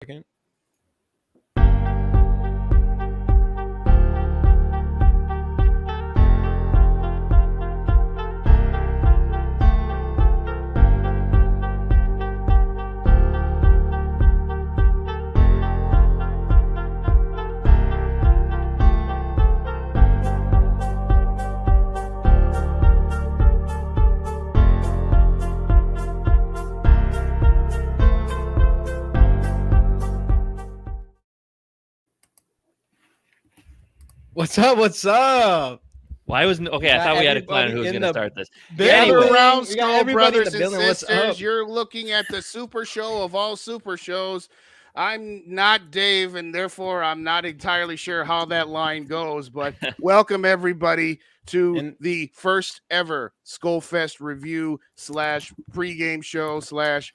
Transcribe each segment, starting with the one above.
Second. What's up? What's up? Why wasn't okay? I thought we had a plan who was going to start this. Gather around, Skull brothers and building. sisters. You're looking at the super show of all super shows. I'm not Dave, and therefore I'm not entirely sure how that line goes. But welcome everybody to the first ever SKOLFEST review / pregame show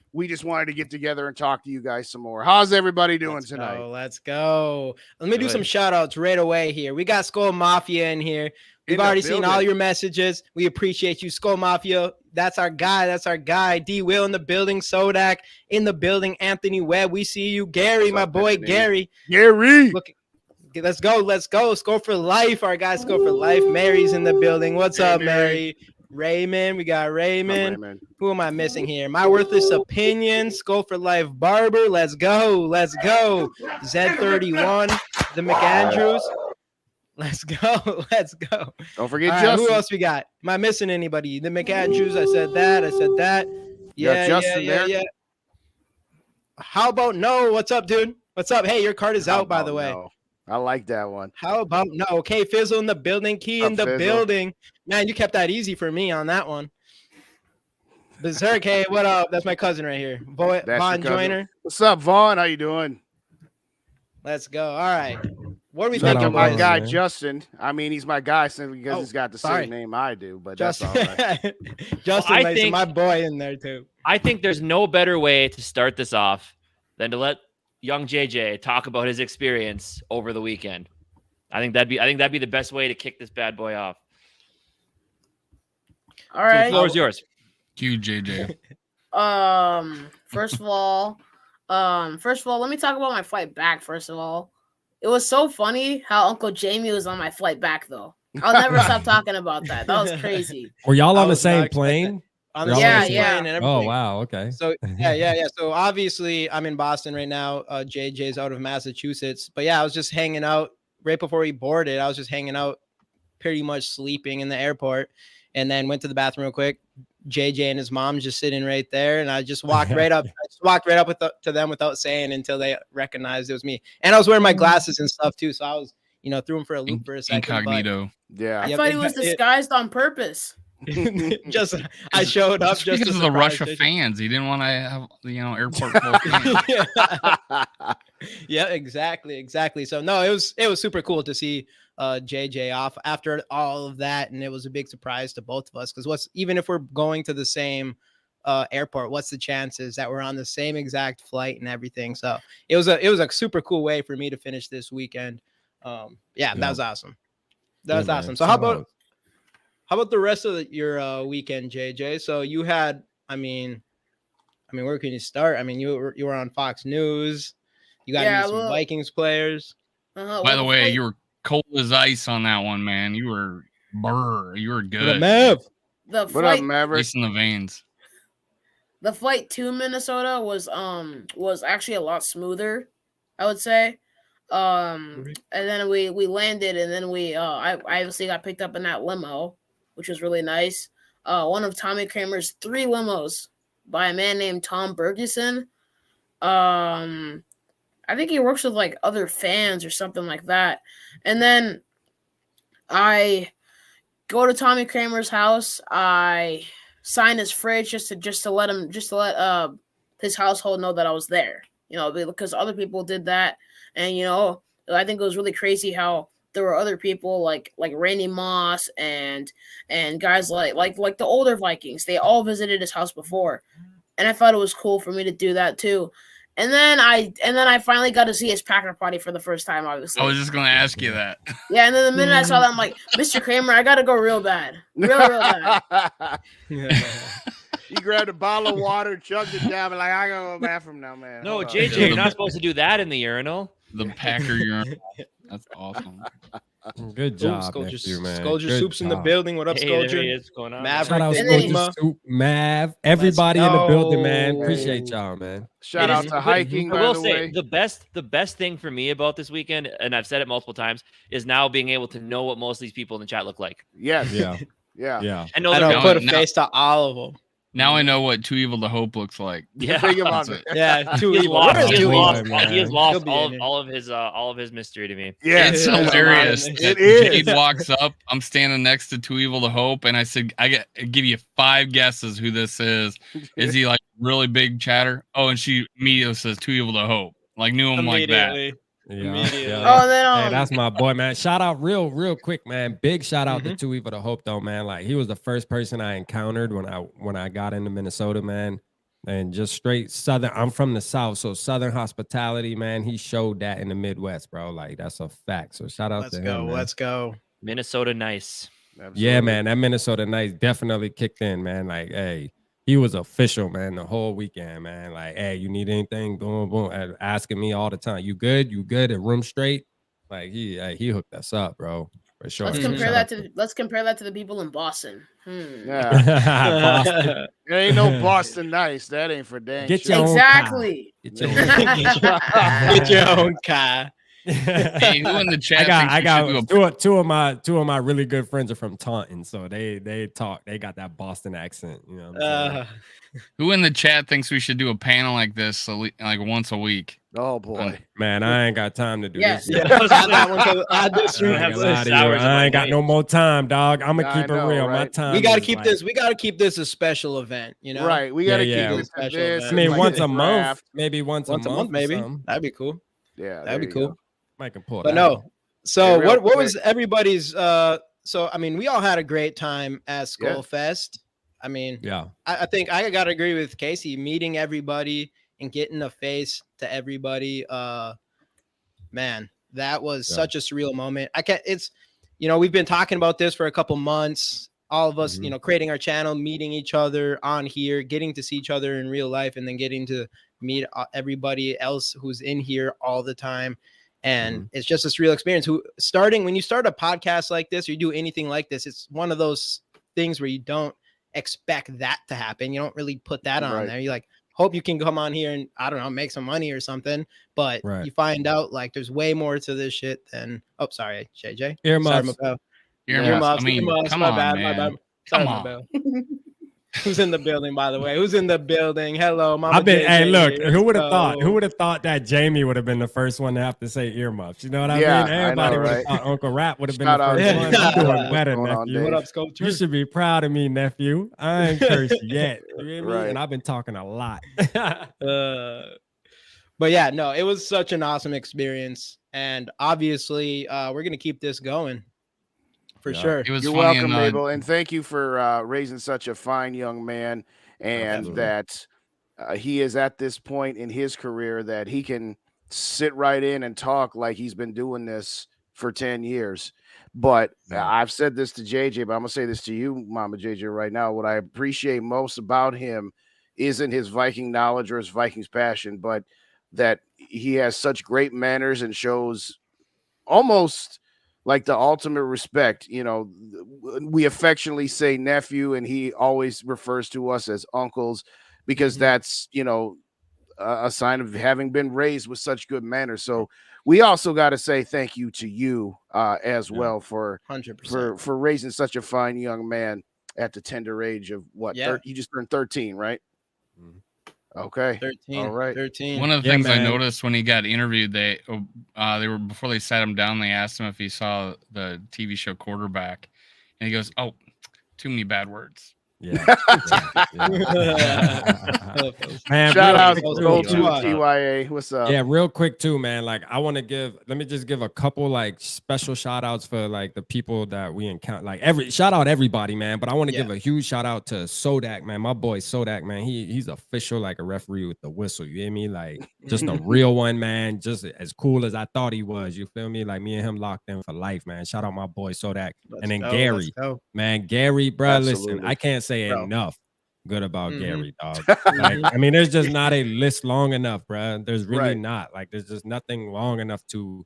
/ we just wanted to get together and talk to you guys some more. How's everybody doing tonight? Let's go. Let me do some shout outs right away here. We got Skull Mafia in here. We've already seen all your messages. We appreciate you, Skull Mafia. That's our guy. That's our guy. D Will in the building. Sodak in the building. Anthony Webb. We see you. Gary, my boy, Gary. Let's go. Let's go. Score for life. Our guys score for life. Mary's in the building. What's up, Mary? Raymond. We got Raymond. Who am I missing here? My worthless opinion. Skull for life. Barber. Let's go. Let's go. Z31. The McAndrews. Let's go. Let's go. Don't forget Justin. Who else we got? Am I missing anybody? The McAndrews. I said that. Yeah. How about no? What's up, dude? What's up? Hey, your card is out, by the way. No? I like that one. How about no? Okay, Fizzle in the building. Key in the building. Man, you kept that easy for me on that one. Berserk, hey, what up? That's my cousin right here. Vaughn Joyner. What's up, Vaughn? How you doing? Let's go. All right. What are we thinking thinking? My guy, Justin. I mean, he's my guy simply because he's got the same name I do, but Justin. That's all right. Justin, well, my boy in there too. I think there's no better way to start this off than to let young JJ talk about his experience over the weekend. I think that'd be the best way to kick this bad boy off. All right. So the floor is yours. Cue JJ. First of all, let me talk about my flight back. First of all, it was so funny how Uncle Jamie was on my flight back, though. I'll never stop talking about that. That was crazy. Were y'all on the same plane? Yeah. Oh, wow. Okay. So, yeah. So, obviously, I'm in Boston right now. JJ's out of Massachusetts. But, yeah, I was just hanging out right before we boarded. I was just hanging out, pretty much sleeping in the airport, and then went to the bathroom real quick. JJ and his mom just sitting right there, and I just walked right up. To them without saying until they recognized it was me. And I was wearing my glasses and stuff too, so I was, threw him for a loop for a second. Incognito. I thought he was disguised on purpose. I showed up just because of the rush of fans. He didn't want to have airport full of fans. Yeah, exactly. So no, it was super cool to see JJ off after all of that, and it was a big surprise to both of us because even if we're going to the same airport, what's the chances that we're on the same exact flight and everything? So it was a super cool way for me to finish this weekend. That was awesome. That was awesome. So how about the rest of your weekend, JJ? So you had, I mean, where can you start? I mean, you were on Fox News. You got to meet some Vikings players. By the way, you were cold as ice on that one, man. You were good. What up, Maverick? Ice in the veins. The flight to Minnesota was actually a lot smoother, I would say. And then we landed, and then I obviously got picked up in that limo, which was really nice. One of Tommy Kramer's 3 limos by a man named Tom Bergeson. I think he works with like other fans or something like that. And then I go to Tommy Kramer's house. I sign his fridge just to let his household know that I was there, because other people did that. And, I think it was really crazy how there were other people like Randy Moss and guys like the older Vikings. They all visited his house before. And I thought it was cool for me to do that too. And then I finally got to see his Packer party for the first time, obviously. I was just going to ask you that. Yeah, and then the minute I saw that, I'm like, Mr. Kramer, I got to go real bad. Real bad. He grabbed a bottle of water, chugged it down, and like, I gotta go to the bathroom now, man. No, Hold on. JJ, you're not supposed to do that in the urinal. The Packer urinal. That's awesome. Good job, nephew, man. Skol'd Good Soup's in the job. building. What up, Hey, there he Skol'd? is. What's going on? Maverick, Shout out the Skol'd Enigma. Soup, Mav, everybody in the building, man. go. Appreciate y'all, man. Shout out to hiking. I By will the say way, the best thing for me about this weekend, and I've said it multiple times, is now being able to know what most of these people in the chat look like. yes, Yeah, yeah. yeah. I know I they're don't going. put a face to all of them. Now I know what Too Evil to Hope looks like. Yeah, Think about That's it. Yeah, too he has evil. lost. Where is He has Too lost. Evil? man. He has lost He'll be in here. all of his mystery to me. Yeah, It's Yeah. hilarious. It that is. Jade walks up. I'm standing next to Too Evil to Hope, and I said, I give you 5 guesses who this is. Is he like really big chatter? Oh, and she immediately says Too Evil to Hope. Like knew him like that. Immediately. Yeah, Immediately. yeah. Oh, then Hey, that's my boy, man. Shout out real quick, man. Big shout out to Too Evil to Hope, though, man. Like he was the first person I encountered when I got into Minnesota, man. And just straight Southern. I'm from the South, so Southern hospitality, man. He showed that in the Midwest, bro. Like that's a fact. So shout out Let's to go. him, man. Let's go. Minnesota nice. Yeah, man. That Minnesota nice definitely kicked in, man. Like, hey, he was official, man, the whole weekend, man. Like, hey, you need anything? Boom, boom. And asking me all the time. You good? You good? A room straight? Like he hooked us up, bro. For sure. Let's compare that to the people in Boston. Yeah. Boston. There ain't no Boston nice. That ain't for dang Get sure. your own Exactly. Get your own Get your own car. Hey, who in the chat I thinks we should do got two of my really good friends are from Taunton, so they got that Boston accent. You know what I'm saying? Who in the chat thinks we should do a panel like this like once a week? Oh boy. Man, I ain't got time to do Yes. this. Yeah, that one 'cause I just I have I 6 hours of my ain't got life. no more time, dog. I'm gonna I keep it know, real. My right? time. we got to is keep like- this. We got to keep this a special event. You know, Right. We gotta Yeah, keep yeah. it to Special this. event. I mean, like once a a month, draft. maybe once a month, maybe. or something. That'd be cool. Yeah. That'd be there you cool. go. I can pull But that no. off. So real what quick. was everybody's? So I mean, we all had a great time at Yeah. SKOLFEST. I mean, Yeah. I think I gotta agree with Casey. Meeting everybody and getting a face to everybody. Man, that was such a surreal moment. I can't. It's, we've been talking about this for a couple months. All of us, creating our channel, meeting each other on here, getting to see each other in real life, and then getting to meet everybody else who's in here all the time. And it's just this real experience. When you start a podcast like this or you do anything like this, it's one of those things where you don't expect that to happen. You don't really put that on there. You're like, hope you can come on here and, I don't know, make some money or something. But you find out like there's way more to this shit than, oh, sorry, JJ. Earmuffs. Earmuffs. I mean, Earmuffs, come my on, bad, man. my bad. Come Sorry, my on. bad. Who's in the building, by the way? Who's in the building? Hello, Mama. Hey, look, JJ. who would have Let's thought? go. Who would have thought that Jamie would have been the first one to have to say earmuffs? You know what I Yeah, mean? I know, Everybody would have right? thought Uncle Rap would have been Shout the out first to one. Dave. I'm doing What's better, going on, nephew. What Dave? up, Sculpture? You should be proud of me, nephew. I ain't cursed yet. You hear me? Right. And I've been talking a lot. But yeah, no, it was such an awesome experience, and obviously, we're gonna keep this going for sure. It was You're funny welcome, in Mabel, and thank you for raising such a fine young man, and Absolutely. that he is at this point in his career that he can sit right in and talk like he's been doing this for 10 years. But I've said this to JJ, but I'm gonna say this to you, Mama JJ, right now. What I appreciate most about him isn't his Viking knowledge or his Vikings passion, but that he has such great manners and shows almost like the ultimate respect. We affectionately say nephew, and he always refers to us as uncles because that's, a sign of having been raised with such good manners. So we also got to say thank you to you as well for 100%. for raising such a fine young man at the tender age of what? Yeah. You just turned 13, right? Okay. 13. All right. 13. One of the Yeah, things I man. noticed when he got interviewed, they were before they sat him down, they asked him if he saw the TV show Quarterback, and he goes, "Oh, too many bad words." Yeah. Shout Man, Shout real out quick, to too, Gold yo. TYA. What's up? Yeah, real quick too, man. Like I want to let me just give a couple like special shout outs for like the people that we encounter. Like shout out everybody, man. But I want to give a huge shout out to Sodak, man. My boy Sodak, man. He's official like a referee with the whistle. You hear me? Like just a real one, man. Just as cool as I thought he was. You feel me? Like me and him locked in for life, man. Shout out my boy Sodak. And then Gary, man. Gary, bro. Listen, Absolutely. I can't say enough. good about Gary, dog. Like, I mean, there's just not a list long enough, bro. There's really not. Like, there's just nothing long enough to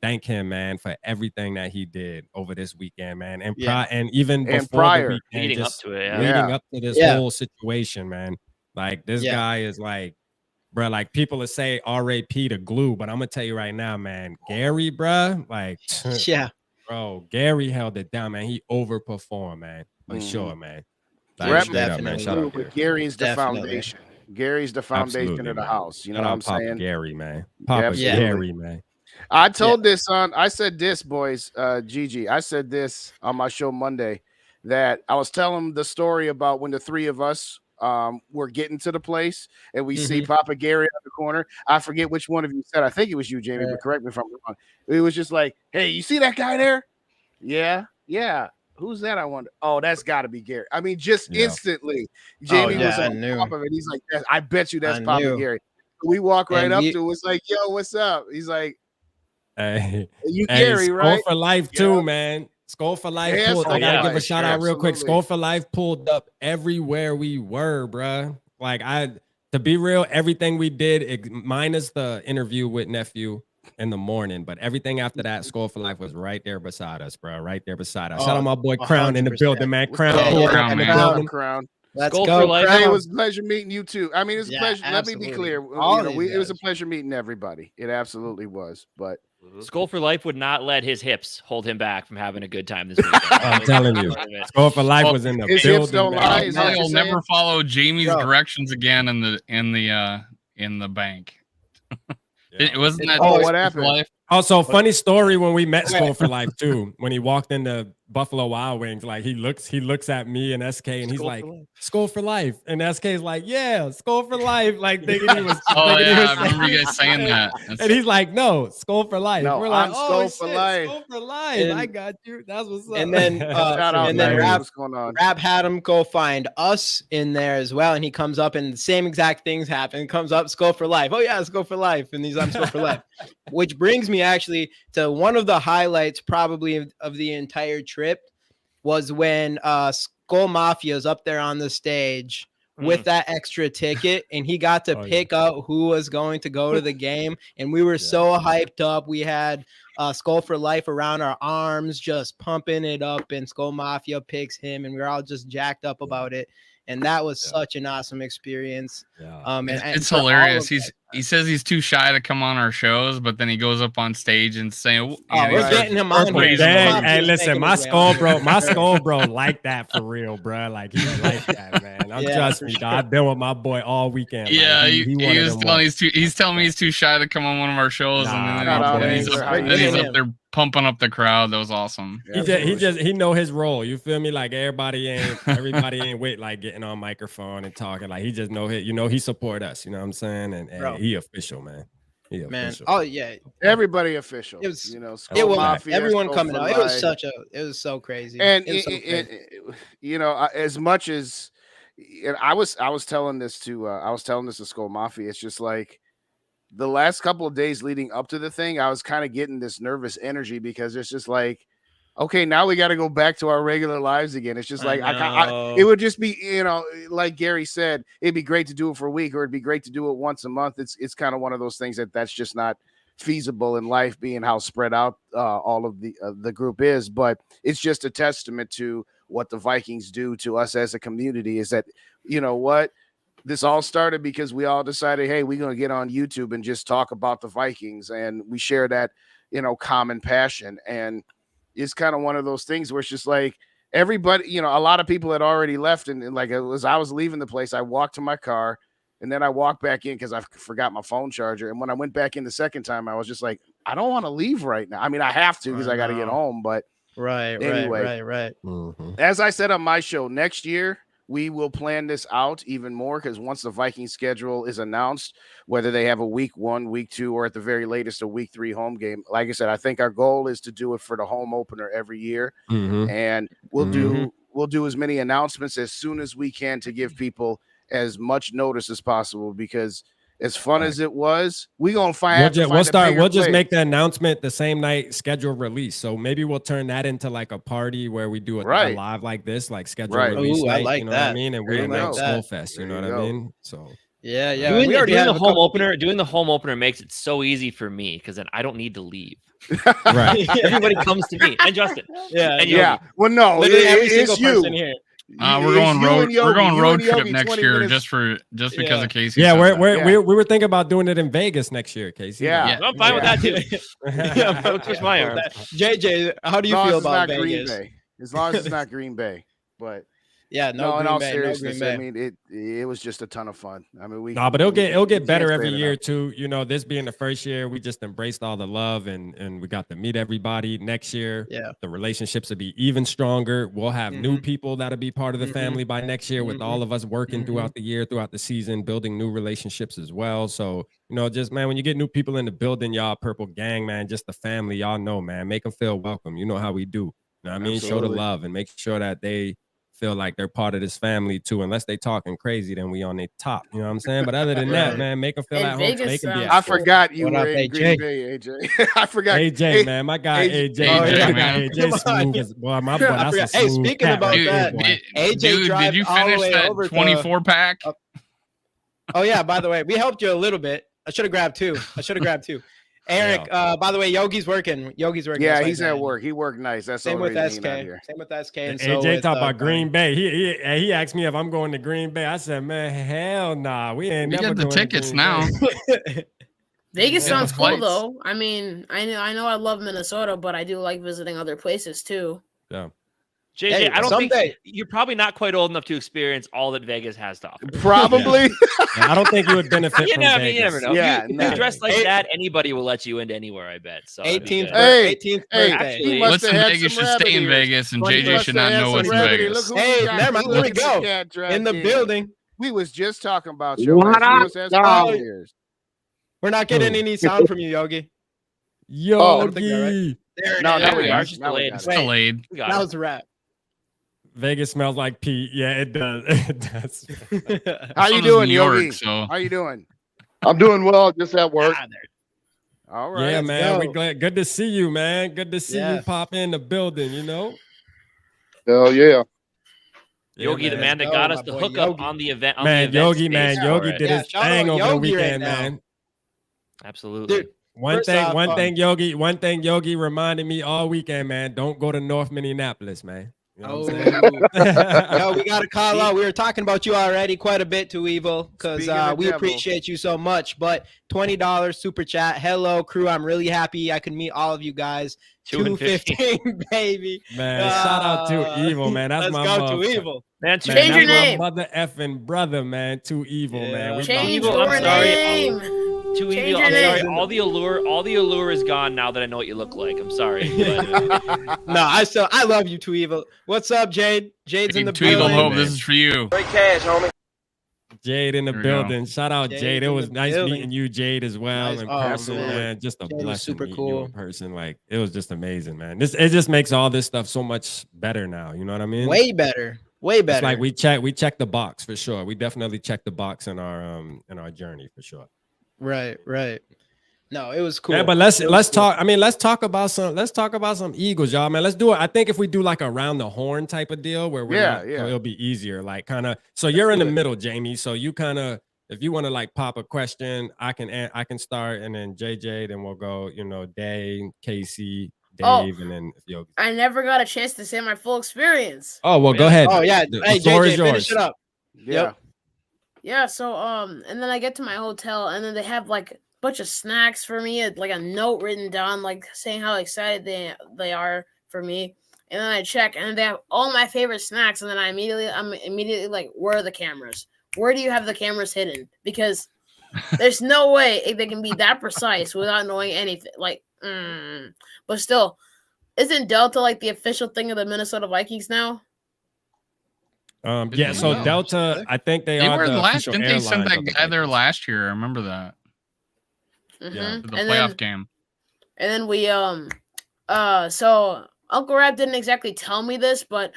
thank him, man, for everything that he did over this weekend, man. And and even before the weekend, leading up to it, leading up to this whole situation, man. Like, this guy is like, bro, like, people will say RAP to Glue, but I'm gonna tell you right now, man, Gary, bro, like, bro, Gary held it down, man. He overperformed, man, for sure, man. Like, straight up, man. Shout out Gary. Gary's the foundation. Gary's the foundation of the house. You know what I'm saying? Gary, man. Papa Gary, man. I told this on. I said this, boys. Gigi. I said this on my show Monday that I was telling the story about when the three of us were getting to the place and we see Papa Gary on the corner. I forget which one of you said. I think it was you, Jamie, but correct me if I'm wrong. It was just like, hey, you see that guy there? Yeah. Who's that? I wonder. Oh, that's got to be Gary. I mean, just instantly, Jamie was on top of it. He's like, I bet you that's Papa Gary. We walk right up to it. It's like, yo, what's up? He's like, hey, Gary, right? Skol for life too, man. Skol for life. I gotta give a shout out real quick. Skol for life pulled up everywhere we were, bruh. Like, to be real, everything we did, minus the interview with nephew in the morning, but everything after that, Skol for life was right there beside us, bro. Right there beside us. Shout out my boy Crown 100%. In the building, man. Crown in the building. Crown. Let's go. It was a pleasure meeting you too. I mean, it's a pleasure. Absolutely. Let me be clear. It was a pleasure meeting everybody. It absolutely was. But Skol for life would not let his hips hold him back from having a good time this weekend. I'm telling you, Skol for life was in the his building. Hips don't lie. He'll never follow Jamie's directions again in the bank. It wasn't that. Oh, what happened? Life? Also, funny story when we met Skol for life too. When he walked into Buffalo Wild Wings, like he looks at me and SK and he's like, Skol for life. And SK is like, yeah, Skol for life. Like thinking he was. I remember you guys saying that. And he's like, no, Skol for life. No, we're like, Skol for life. Skol for life. And I got you. That's what's up. And then what's going on? Rap had him go find us in there as well. And he comes up and the same exact things happen. He comes up, Skol for life. Oh yeah, Skol for life. And he's on Skol for life. Which brings me actually to one of the highlights probably of the entire trip was when Skol Mafia is up there on the stage with that extra ticket and he got to pick out who was going to go to the game. And we were so hyped up. We had Skol for life around our arms, just pumping it up, and Skol Mafia picks him and we were all just jacked up about it. And that was such an awesome experience. And it's hilarious. He says he's too shy to come on our shows, but then he goes up on stage and saying, we're getting him on here. Hey, listen, my Skol bro like that for real, bro. Like, he like that, man. Trust me, dog. I've been with my boy all weekend. Yeah, like, he was telling he's telling me he's too shy to come on one of our shows, and then he's up there pumping up the crowd. That was awesome. He know his role. You feel me? Like, everybody ain't with like getting on microphone and talking. Like, he just know he support us. You know what I'm saying? And he official, man. He official. Oh yeah, everybody official. It was, Skol Mafia, everyone coming out. It was so crazy. And as much as I was telling this to Skol Mafia, it's just like the last couple of days leading up to the thing, I was kind of getting this nervous energy because it's just like, okay, now we got to go back to our regular lives again. It's just like it would just be, like Gary said, it'd be great to do it for a week, or it'd be great to do it once a month. It's kind of one of those things that's just not feasible in life, being how spread out all of the group is. But it's just a testament to what the Vikings do to us as a community. Is that, you know what? This all started because we all decided, hey, we're going to get on YouTube and just talk about the Vikings, and we share that, common passion. And it's kind of one of those things where it's just like everybody, a lot of people had already left. And like, I was leaving the place, I walked to my car and then I walked back in because I forgot my phone charger. And when I went back in the second time, I was just like, I don't want to leave right now. I mean, I have to because I got to get home. But right. Mm-hmm. As I said on my show, next year, we will plan this out even more, because once the Vikings schedule is announced, whether they have a week 1, week 2, or at the very latest a week 3 home game, like I said, I think our goal is to do it for the home opener every year, and we'll do as many announcements as soon as we can to give people as much notice as possible, because as fun as it was, we gonna find. We'll just make the announcement the same night scheduled release. So maybe we'll turn that into like a party where we do a live like this, like scheduled release night. I like you know that. what I mean? And we announce SKOLFEST. You know what I mean? So yeah. Doing the home opener. Doing the home opener makes it so easy for me because then I don't need to leave. Right. Everybody comes to me and Justin. Yeah. Well, no, every single it's you. person here. We're going road trip next year just because of Casey. Yeah, we were thinking about doing it in Vegas next year, Casey. Yeah. I'm fine with that too. Don't twist my arm. JJ, how do you feel about Vegas? Green Bay. As long as it's not Green Bay, but yeah, in all seriousness, I mean it was just a ton of fun. I mean but it'll get better every year too. You know, this being the first year, we just embraced all the love and we got to meet everybody. Next year, the relationships will be even stronger. We'll have new people that'll be part of the family by next year, with all of us working throughout the year, throughout the season, building new relationships as well. So, you know, just man, when you get new people in the building, y'all, Purple Gang, man, just the family, y'all know, man, make them feel welcome. You know how we do. You know what I mean? Absolutely. Show the love and make sure that they feel like they're part of this family too. Unless they talking crazy, then we on their top. You know what I'm saying? But other than that, man, make them feel at home. Make them be. I forgot you were in Green Bay, AJ. I forgot AJ, man, my guy AJ. AJ smooth. Boy, my boy. That's a smooth speaking about that, AJ, did you finish that 24 pack? Oh yeah. By the way, we helped you a little bit. I should have grabbed two. Eric, by the way, Yogi's working. Yeah, he's at work. He worked nice. That's same with SK. Same with SK. And AJ talk about Green Bay. He asked me if I'm going to Green Bay. I said, man, hell nah. We ain't never got the tickets now. Vegas sounds cool though. I mean, I know I love Minnesota, but I do like visiting other places too. Yeah. JJ, I don't think you're probably not quite old enough to experience all that Vegas has to offer. Probably. I don't think you would benefit from Vegas. You never know. Yeah, you dress like that, anybody will let you into anywhere, I bet. So 18th birthday. Listen, Vegas should stay in Vegas, and JJ should not know what's in Vegas. Hey, never mind. Here we go. In the building. We was just talking about you. We're not getting any sound from you, Yogi. Yogi. There we are. Just delayed. That was a wrap. Vegas smells like pee. Yeah, it does. It does. How you doing, Yogi? How you doing? I'm doing well. Just at work. All right. Yeah, man. We glad. Good to see you, man. Good to see you pop in the building. You know. Hell yeah. Yogi, the man that got us the hookup on the event. Yogi did his thing over the weekend, man. Absolutely. Dude, one thing Yogi reminded me all weekend, man. Don't go to North Minneapolis, man. You know no, we got to call out. We were talking about you already quite a bit, Too Evil, because we appreciate you so much. But $20 super chat. Hello, crew. I'm really happy I can meet all of you guys. 215, baby. Man, shout out to Evil, man. That's my mother. Too Evil. Man, change your name. My mother effing brother, man. Too Evil, man. Change your name. Too Evil. I'm sorry. All the allure is gone now that I know what you look like. I'm sorry. But, no, I love you, Too Evil. What's up, Jade? Jade's in the Too building. Evil Hope, this is for you. Great cash, homie. Jade in the building. Shout out Jade. It was nice meeting you, Jade, as well. In person, man. Just a blessing super meeting cool. you in person. Like, it was just amazing, man. It just makes all this stuff so much better now. You know what I mean? Way better. Way better. It's like we check the box for sure. We definitely checked the box in our journey for sure. Right. No, it was cool. Yeah, but let's talk. I mean, let's talk about some Eagles, y'all, man. Let's do it. I think if we do like a round the horn type of deal where it'll be easier. Like kind of. So you're in the middle, Jamie. So you kind of, if you want to like pop a question, I can start, and then JJ, then we'll go. You know, Dave, Casey, Dave, and then Yogi. I never got a chance to say my full experience. Oh well, go ahead. Oh yeah, the floor is yours. Finish it up. Yeah. So and then I get to my hotel, and then they have like a bunch of snacks for me, like a note written down, like saying how excited they are for me. And then I check, and they have all my favorite snacks. And then I'm immediately like, where are the cameras? Where do you have the cameras hidden? Because there's no way they can be that precise without knowing anything. Like, but still, isn't Delta like the official thing of the Minnesota Vikings now? Yeah. So Delta, I think they are were the last. official Didn't they send that airlines of guy the there Vikings. last year? I remember that. Yeah. For the playoff game. And then we so Uncle Rap didn't exactly tell me this, but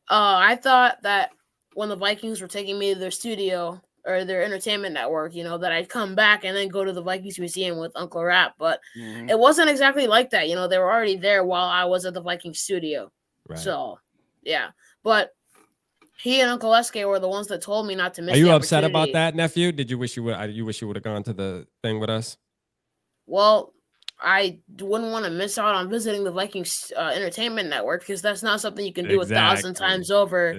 I thought that when the Vikings were taking me to their studio, or their entertainment network, you know, that I'd come back and then go to the Vikings Museum with Uncle Rap. But it wasn't exactly like that. You know, they were already there while I was at the Vikings studio. Right. So, yeah. But he and Uncle SK were the ones that told me not to miss. Are you upset about that, nephew? Did you wish you would? You wish you would have gone to the thing with us? Well, I wouldn't want to miss out on visiting the Vikings Entertainment Network because that's not something you can do 1,000 times over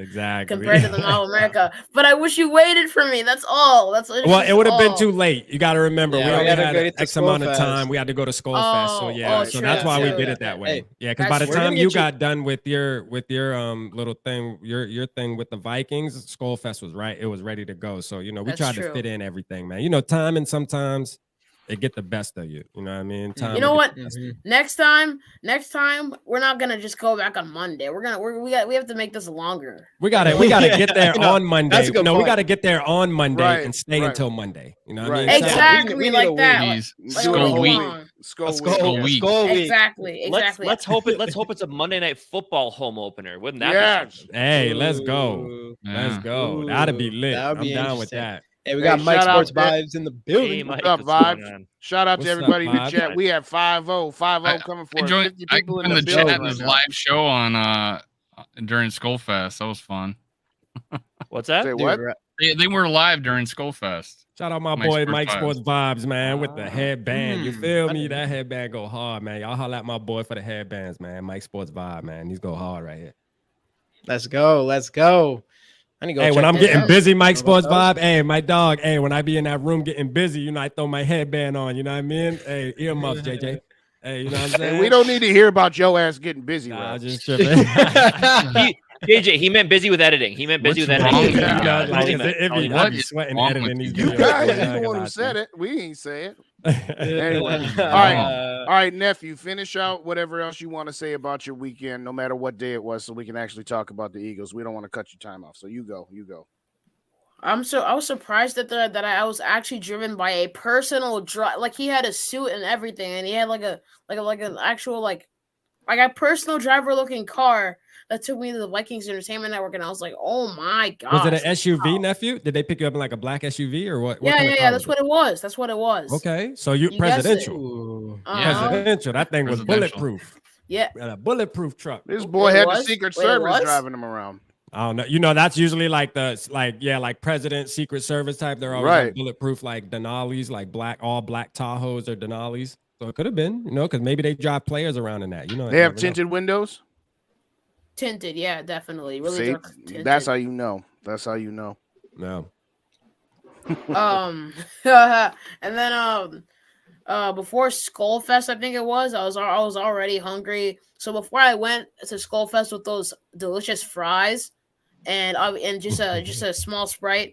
compared to the Mall of America. But I wish you waited for me. That's all. Well, it would have been too late. You got to remember, we only had X amount of time. We had to go to SKOLFEST. So that's why we did it that way. Yeah, because by the time you got done with your little thing, your thing with the Vikings, SKOLFEST was right. It was ready to go. So we tried to fit in everything, man. Time and sometimes it get the best of you. You know what I mean? You know what? Next time, we're not gonna just go back on Monday. We have to make this longer. We gotta get there on Monday. We gotta get there on Monday and stay until Monday. You know what I mean? Exactly like that. Skull week. Exactly. Let's hope it's a Monday Night Football home opener. Wouldn't that be fun? Hey, let's go. Let's go. That'd be lit. I'm down with that. Hey, we got Mike Sports Vibes in the building. Hey, what's up, Vibes? Shout out to everybody in the chat. We have 5-0 coming for 50 people in the chat. building. This live show on during SKOLFEST. That was fun. What's that? Say what? They were live during SKOLFEST. Shout out my boy Mike Sports Vibes, man, with the headband. You feel me? That headband go hard, man. Y'all holler at my boy for the headbands, man. Mike Sports Vibe, man. These go hard right here. Let's go. Hey, when I'm getting busy, Mike Sports Vibe. Hey, my dog. Hey, when I be in that room getting busy, I throw my headband on. You know what I mean? Hey, earmuffs, JJ. Hey, you know what I'm saying? We don't need to hear about your ass getting busy. Nah, just tripping. JJ, he meant busy with editing. He meant busy with editing. I'd be sweating editing these videos. You guys are the one who said it. We ain't say it. Anyway, all right, nephew, finish out whatever else you want to say about your weekend, no matter what day it was, so we can actually talk about the Eagles. We don't want to cut your time off, so you go. I was surprised that I was actually driven by a personal drive. Like he had a suit and everything, and he had like an actual like a personal driver looking car that took me to the Vikings Entertainment Network, and I was like, "Oh my god!" Was it an SUV, nephew? Did they pick you up in like a black SUV or what? Yeah. That's what it was. That's what it was. Okay, so you presidential. Presidential. That thing was bulletproof. Yeah, a bulletproof truck. This boy had the Secret Service driving him around. I don't know. That's usually like President, Secret Service type. They're always like bulletproof, like Denali's, like all black Tahoes or Denali's. So it could have been, because maybe they drive players around in that. They have tinted windows. Tinted, yeah, definitely. Really. See, that's how you know. No. And then before SKOLFEST, I think it was, I was already hungry. So before I went to SKOLFEST with those delicious fries and just a small Sprite,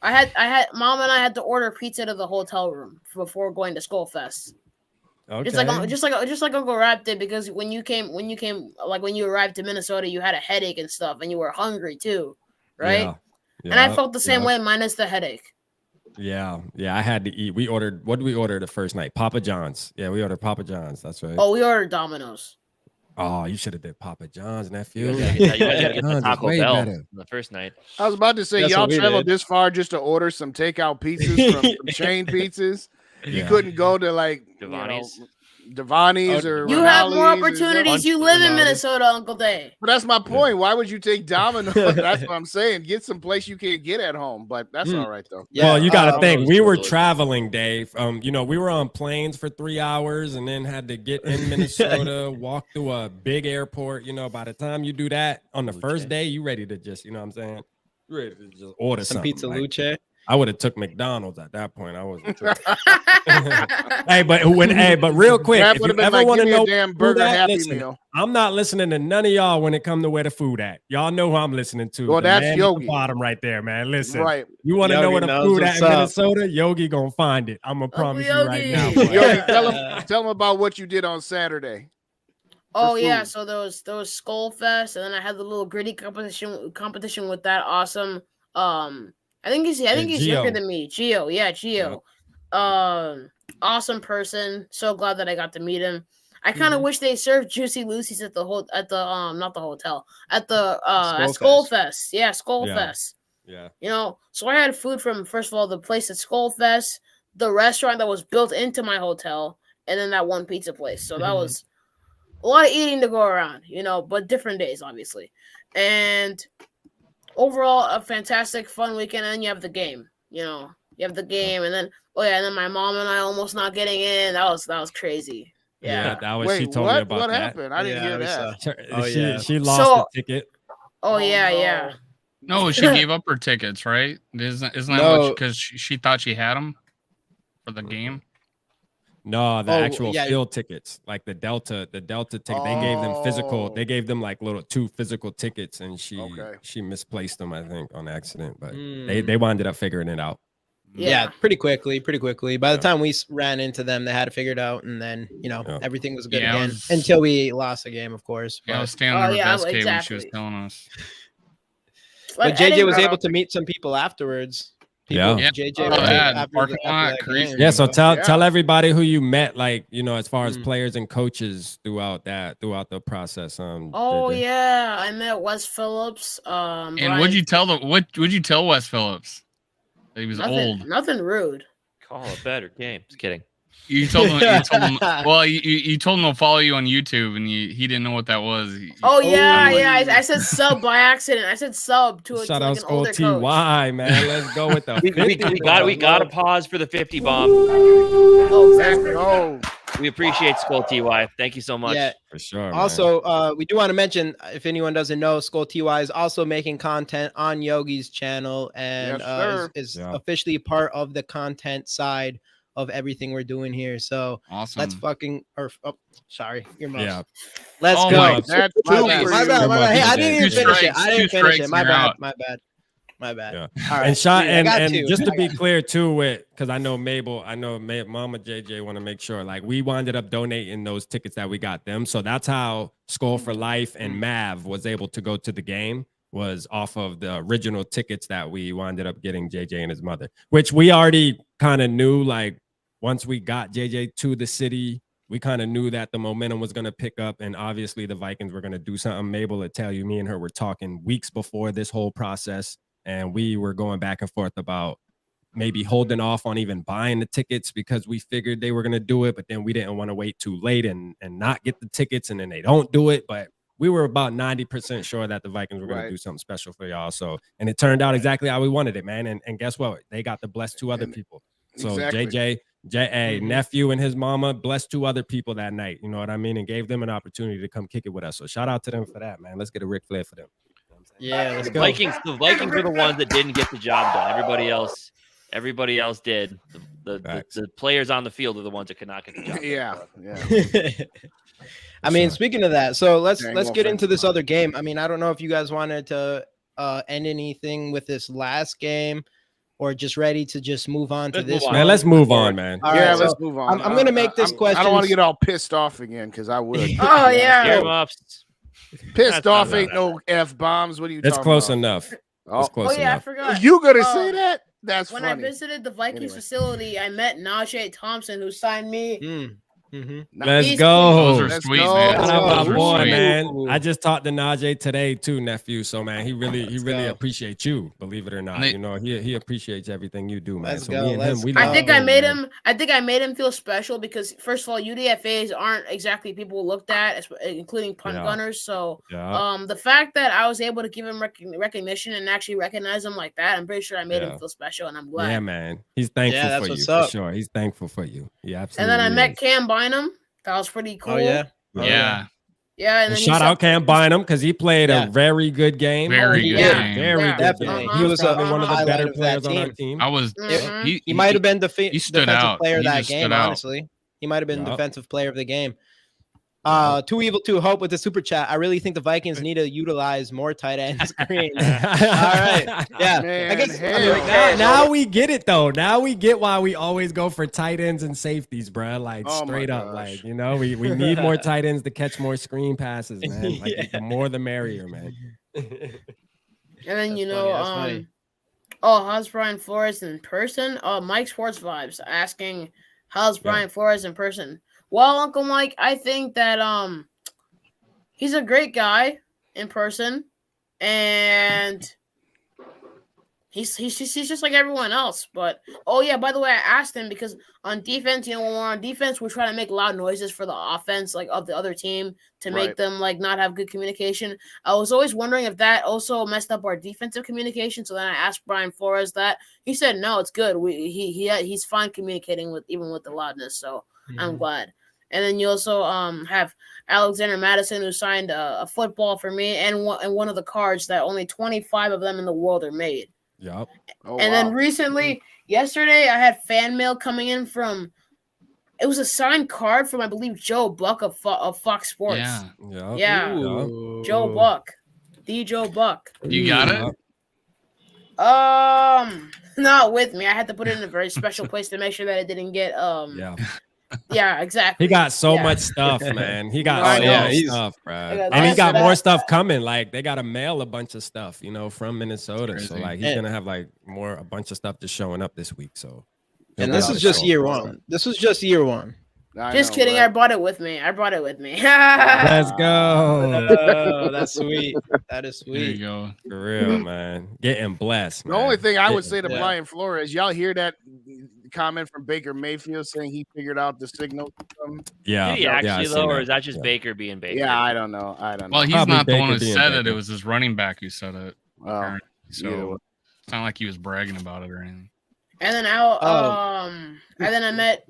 I had mom and I had to order pizza to the hotel room before going to SKOLFEST. Okay. Just like Uncle Rap did, because when you arrived to Minnesota, you had a headache and stuff, and you were hungry too, right? Yeah, and I felt the same way, minus the headache. Yeah, I had to eat. What did we order the first night? Papa John's. Yeah, we ordered Papa John's. That's right. Oh, we ordered Domino's. Oh, you should have did Papa John's, nephew. You gotta get the Taco Bell the first night. I was about to say, y'all traveled this far just to order some takeout pizzas from some chain pizzas. You couldn't go to like Devani's or you have more opportunities. You live in Minnesota, Uncle Dave. But that's my point. Why would you take Domino's? That's what I'm saying. Get some place you can't get at home. But that's all right though. Yeah, well, you got to think. We were traveling, Dave. We were on planes for 3 hours and then had to get in Minnesota, walk through a big airport. By the time you do that on the first day, you ready to just, you know what I'm saying? You ready to just order some pizza luce. I would have took McDonald's at that point. I wasn't tripping. but real quick, if you ever want to know damn burger Happy Meal. I'm not listening to none of y'all when it comes to where the food at. Y'all know who I'm listening to. Well, that's Yogi. Bottom right there, man. Listen, right. You want to know where the food at in Minnesota? Yogi gonna find it. I'm gonna promise you right now. Yogi, tell him about what you did on Saturday. Oh yeah, so there was SKOLFEST, and then I had the little gritty competition with that awesome. I think he's younger than me. Gio. Awesome person. So glad that I got to meet him. I kind of wish they served Juicy Lucy's at the SKOLFEST. Yeah, SKOLFEST. Yeah. You know, so I had food from, first of all, the place at SKOLFEST, the restaurant that was built into my hotel, and then that one pizza place. So that was a lot of eating to go around, you know, but different days, obviously. And overall, a fantastic, fun weekend. And then you have the game, you know, and then, and then my mom and I almost not getting in. That was crazy. Yeah. That was, Wait, she told me about what that. happened? I didn't hear that. She lost the ticket. Oh, yeah, no. yeah. No, she gave up her tickets, right? Isn't that what? Because she thought she had them for the game. No, the actual field tickets, like the Delta ticket. They gave them physical. They gave them like little 2 physical tickets, and she misplaced them, I think, on accident. But they wound up figuring it out. Yeah, pretty quickly. By the time we ran into them, they had it figured out, and then everything was good again until we lost the game, of course. Yeah, I was standing on her desk when she was telling us. But JJ was able to meet some people afterwards. JJ so tell everybody who you met, like, you know, as far as players and coaches throughout the process. JJ. I met Wes Phillips. And what'd you tell Wes Phillips? He was old. Nothing rude. Call a better game. Just kidding. You told him. Well, you told him to follow you on YouTube, and he didn't know what that was. I said sub by accident. I said sub to shout out an older coach. man. Let's go with the. we got to pause for the 50 bomb. We appreciate Skol TY. Thank you so much. Yeah, for sure. Also, we do want to mention, if anyone doesn't know, Skol TY is also making content on Yogi's channel, and is officially part of the content side of everything we're doing here. So awesome. Let's fucking sorry, your mom. Yeah. Let's go. That's my bad. Hey, I didn't even finish it. My bad. Yeah. All right. And just to be clear too, because I know Mama JJ want to make sure, like, we wound up donating those tickets that we got them. So that's how Skol for Life and Mav was able to go to the game, was off of the original tickets that we wound up getting JJ and his mother, which we already kind of knew. Like, once we got JJ to the city, we kind of knew that the momentum was going to pick up, and obviously the Vikings were going to do something. Mabel will tell you, me and her were talking weeks before this whole process, and we were going back and forth about maybe holding off on even buying the tickets because we figured they were going to do it, but then we didn't want to wait too late and not get the tickets, and then they don't do it. But we were about 90% sure that the Vikings were going to do something special for y'all. So, and it turned out exactly how we wanted it, man. And guess what? They got to bless 2 other people. So JJ, nephew and his mama blessed 2 other people that night. You know what I mean? And gave them an opportunity to come kick it with us. So shout out to them for that, man. Let's get a Ric Flair for them. Yeah, let's the go. The Vikings are the ones that didn't get the job done. Everybody else did. The players on the field are the ones that could not get the job done. Yeah. I mean, speaking of that, so let's get into this other game. I mean, I don't know if you guys wanted to end anything with this last game, or just ready to just move on to this one. Man, let's move on, man. Let's move on. I'm going to make this question. I don't want to get all pissed off again, because I would. Oh, yeah. Pissed off ain't no F-bombs. What are you talking about? It's close enough. It's close enough. I forgot. You going to say that? That's when funny. I visited the Vikings facility, I met Najee Thompson, who signed me. Let's go. Those are sweet, man. My boy, man. I just talked to Najee today too, nephew. So, man, he really appreciates you. Believe it or not, you know, he appreciates everything you do, man. So me and him, I think I made him feel special because, first of all, UDFAs aren't exactly people looked at, including punt gunners. So, the fact that I was able to give him recognition and actually recognize him like that, I'm pretty sure I made him feel special, and I'm glad. Yeah, man. He's thankful for you for sure. He's thankful for you. Yeah, absolutely. And then I met Cam Bynum. That was pretty cool. Oh, yeah. Yeah. Yeah. And then shout out Cam Bynum because he played a very good game. Very good game. Very good game. He was one of the better players on our team. He might have been the defensive player of that game, honestly. He might have been defensive player of the game. Too Evil to Hope with the super chat. I really think the Vikings need to utilize more tight end screen. All right. Yeah. Man, I guess now we get it though. Now we get why we always go for tight ends and safeties, bro. Like straight up. Like, you know, we need more tight ends to catch more screen passes, man. Like the more the merrier, man. And then how's Brian Flores in person? Mike Sports Vibes asking, how's Brian Flores in person? Well, Uncle Mike, I think that he's a great guy in person, and He's just like everyone else. But oh yeah, by the way, I asked him because on defense, when we're on defense, we're trying to make loud noises for the offense, like of the other team, to make them like not have good communication. I was always wondering if that also messed up our defensive communication. So then I asked Brian Flores that. He said no, it's good. He's fine communicating even with the loudness. So I'm glad. And then you also have Alexander Madison, who signed a football for me and one of the cards that only 25 of them in the world are made. Yep. Then recently, yesterday, I had fan mail coming in it was a signed card from, I believe, Joe Buck of Fox Sports. Yeah. Joe Buck. The Joe Buck. You got it? Not with me. I had to put it in a very special place to make sure that it didn't get Yeah, exactly. He got so much stuff, man. He got so much stuff, bro. And he got more stuff coming. Like, they got to mail a bunch of stuff, from Minnesota. So, like, he's going to have, like, a bunch of stuff just showing up this week. So, and this is just year one. This was just year one. Just kidding. Right? I brought it with me. Let's go. Oh, that's sweet. That is sweet. There you go. For real, man. Getting blessed, man. The only thing I would say to Brian Flores, y'all hear that comment from Baker Mayfield saying he figured out the signal? Yeah. Did he actually, though, or is that just Baker being Baker? Yeah, I don't know. Well, he's probably not the one who said it. It was his running back who said it. Oh, so it's not like he was bragging about it or anything. And then I met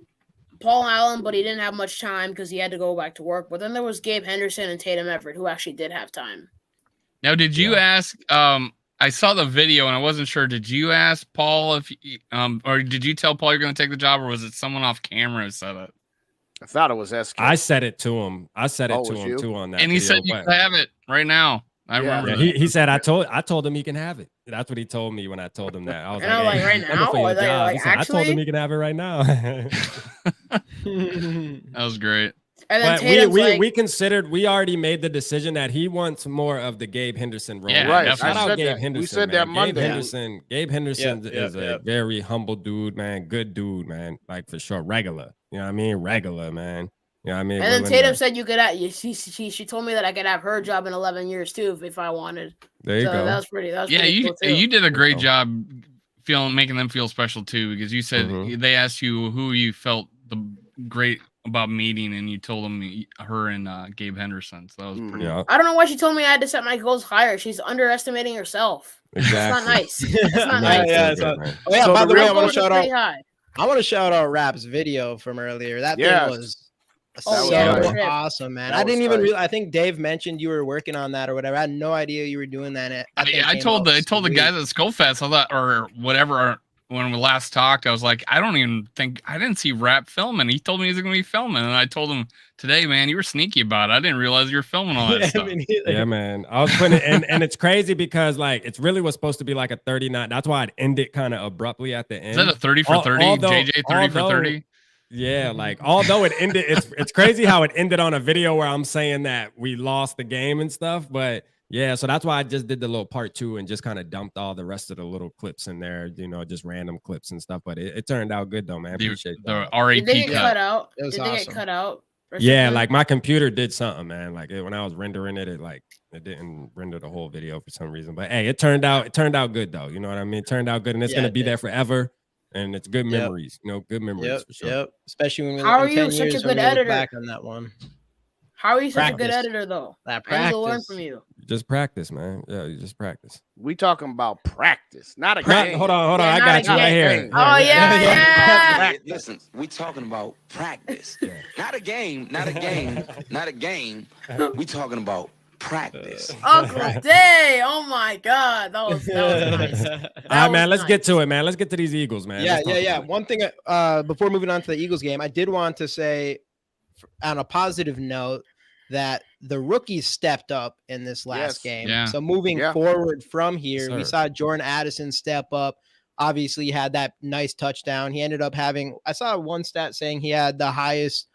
Paul Allen, but he didn't have much time because he had to go back to work. But then there was Gabe Henderson and Tatum Everett, who actually did have time. Now, did you ask? I saw the video and I wasn't sure. Did you ask Paul or did you tell Paul you're going to take the job, or was it someone off camera who said it? I thought it was SK. I said it to him. I said it to him too on that. And he said you can have it right now. I remember. He said I told him he can have it. That's what he told me when I told him that. I was like, right now? Or like, I told him he can have it right now. That was great. And then but we considered, we already made the decision that he wants more of the Gabe Henderson role. Yeah, right. Shout out Gabe Henderson. We said that Monday. Gabe Henderson is a very humble dude, man. Good dude, man. Like, for sure. Regular. You know what I mean? Regular, man. You know what I mean? And then Tatum said you could have, she told me that I could have her job in 11 years too if I wanted. There you go. That was pretty cool you did a great job making them feel special too, because you said they asked you who you felt the great about meeting, and you told them her and Gabe Henderson. So that was pretty. Yeah. I don't know why she told me I had to set my goals higher. She's underestimating herself. Exactly. It's not nice. It's not nice. By the way, I want to shout out Rap's video from earlier. That thing was awesome, man. I didn't even realize. I think Dave mentioned you were working on that or whatever. I had no idea you were doing that. I told the guys at SKOLFEST, I thought, or whatever, when we last talked, I was like, I didn't see Rap filming. He told me he was going to be filming, and I told him today, man, you were sneaky about it. I didn't realize you were filming all that stuff. Yeah, man. I was putting it, and it's crazy because like it really was supposed to be like a 39. That's why I'd end it kind of abruptly at the end. Is that a 30 for 30? JJ 30 for 30? Yeah, like although it ended, it's crazy how it ended on a video where I'm saying that we lost the game and stuff, but yeah, so that's why I just did the little part 2 and just kind of dumped all the rest of the little clips in there, just random clips and stuff. But it turned out good though, man. Appreciate the RAP Did they get cut out? Did they get cut out? Yeah, like my computer did something, man. Like when I was rendering it, it didn't render the whole video for some reason. But hey, it turned out good though. You know what I mean? It turned out good, and it's gonna be there forever. And it's good memories, good memories for sure. Yep. Especially when we How are you such a good editor? Back on that one. How are you such a good editor, though? I need to learn from you. Just practice, man. Yeah, you just practice. We talking about practice, not a game. Hold on. I got you right here. Oh, yeah. Listen, we talking about practice. Not a game. Not a game. We talking about practice. Uncle Day. Oh, my God. That was nice. All right, man. Let's get to it, man. Let's get to these Eagles, man. Yeah. One thing before moving on to the Eagles game, I did want to say on a positive note that the rookies stepped up in this last game. Yeah. So moving forward from here, we saw Jordan Addison step up. Obviously, he had that nice touchdown. He ended up having, I saw one stat saying he had the highest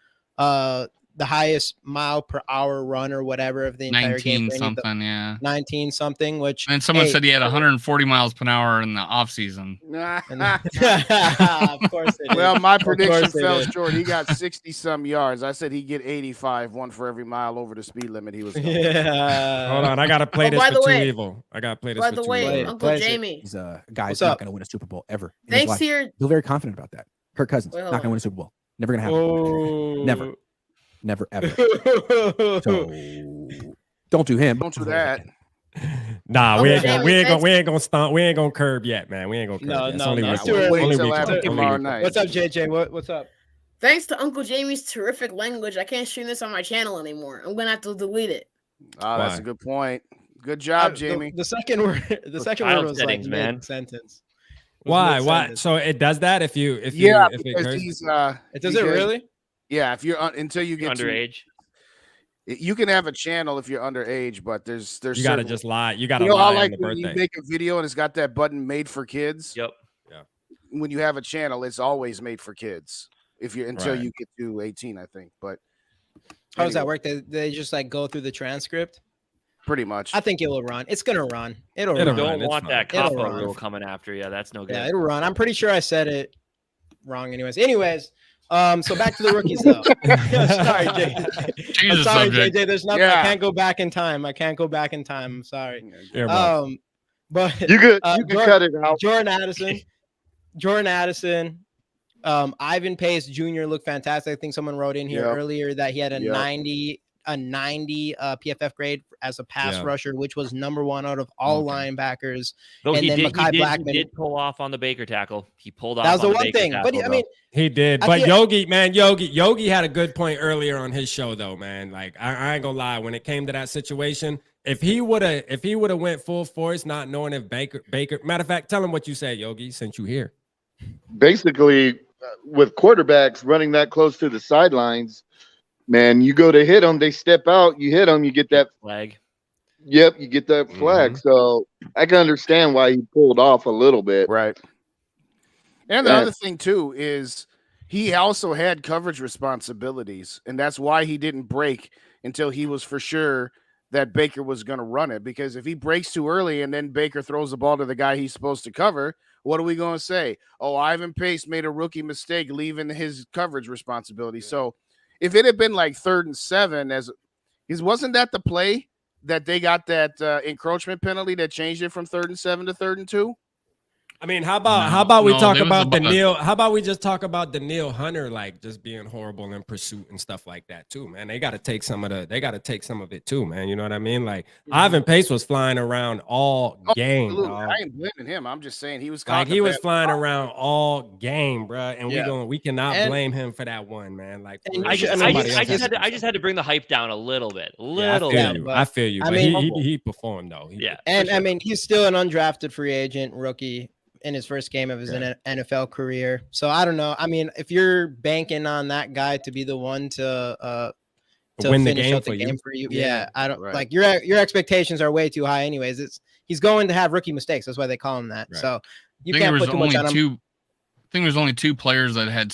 the highest mile per hour run or whatever of the entire 19 game. something, yeah. 19 something, which And someone said he had 140 miles per hour in the off season. of course it is. Well, my prediction course they fell did. short. He got 60 some yards. I said he'd get 85, one for every mile over the speed limit he was going. Yeah. Hold on, I gotta play this by for the Too way- Evil. I gotta play this By for the Too way, Evil. Uncle What is it? Jamie, He's a guy What's who's not up? going to win a Super Bowl ever. in his thanks life. to your Feel very confident about that. Kirk Cousins Wait, not hold going to win a Super Bowl. Never going to happen. Oh. Never ever. So don't do him. Don't do that. Nah, we ain't Okay, gonna, Jamie, we ain't gonna stomp. We ain't gonna curb yet, man. We ain't gonna curb No, yet. It's no, only no. week It's too one. early. Wait Only till week after one. Only tomorrow week one. night. What's up, JJ? What's up? thanks to Uncle Jamie's terrific language, I can't stream this on my channel anymore. I'm gonna have to delete it. Oh, that's Why? a good point. Good job, The- Jamie. The second word, the second child word was settings, like man. sentence. Why? So it does that if you Yeah, if it because curses? he's It does it because- really? Yeah, if you're until you get to, Underage. you can have a channel if you're underage, but there's You gotta certain- just lie. You gotta you know how lie like on the when you birthday. make a video and it's got that button made for kids. Yep. When you have a channel, it's always made for kids. If you until Right. you get to 18, I think. But How does that anyway, work? They just like go through the transcript? Pretty much. I think it'll run. It's gonna run. It'll It'll run. run. Don't it's want fine. that It'll cop run. rule coming after you. That's no good. Yeah, it'll run. I'm pretty sure I said it wrong anyways. So back to the rookies though. Sorry, JJ. Change I'm the sorry, subject. JJ. There's nothing. Yeah. I can't go back in time. I'm sorry. Yeah, bro. But You could Jordan- cut it out. Jordan Addison, Ivan Pace Jr. looked fantastic. I think someone wrote in here Yep. earlier that he had a Yep. 90 PFF grade as a pass Yeah. rusher, which was number one out of all linebackers. Though And he then did, Mekhi he Blackman- did pull off on the Baker tackle. He pulled off. That was the on one Baker thing. But tackle, I mean, He did, I but feel- Yogi had a good point earlier on his show though, man. Like I ain't gonna lie, when it came to that situation, if he would have went full force, not knowing if Baker. Matter of fact, tell him what you said, Yogi, since you here. Basically, with quarterbacks running that close to the sidelines, man, you go to hit them, they step out, you hit them, you get that. flag. Yep, you get that flag. So I can understand why he pulled off a little bit. Right. And the Yeah. other thing too is he also had coverage responsibilities, and that's why he didn't break until he was for sure that Baker was going to run it. Because if he breaks too early and then Baker throws the ball to the guy he's supposed to cover, what are we going to say? Oh, Ivan Pace made a rookie mistake leaving his coverage responsibility. So if it had been like 3rd and 7, wasn't that the play that they got that encroachment penalty that changed it from 3rd and 7 to 3rd and 2? I mean, how about we talk there was about a- Daniil? How about we just talk about Daniil Hunter, like just being horrible in pursuit and stuff like that too, man. They got to take some of it too, man. You know what I mean? Like Ivan Pace was flying around all game, Absolutely. dog. I ain't blaming him. I'm just saying he was Like caught he in a was bad flying spot. around all game, bro, and Yeah. we cannot And- blame him for that one, man. Like And for I real. just, Somebody else has I just had to bring the hype down a little bit. Yeah, I feel Yeah, you. but- I feel you. I But mean- he performed though. He Yeah. And I mean, he's still an undrafted free agent rookie in his first game of his NFL career. So I don't know. I mean, if you're banking on that guy to be the one to win the finish game out for you. yeah, I don't right. like your expectations are way too high. Anyways, he's going to have rookie mistakes. That's why they call him that. Right. So you I think can't there put was too much only on him. two. I think there's only 2 players that had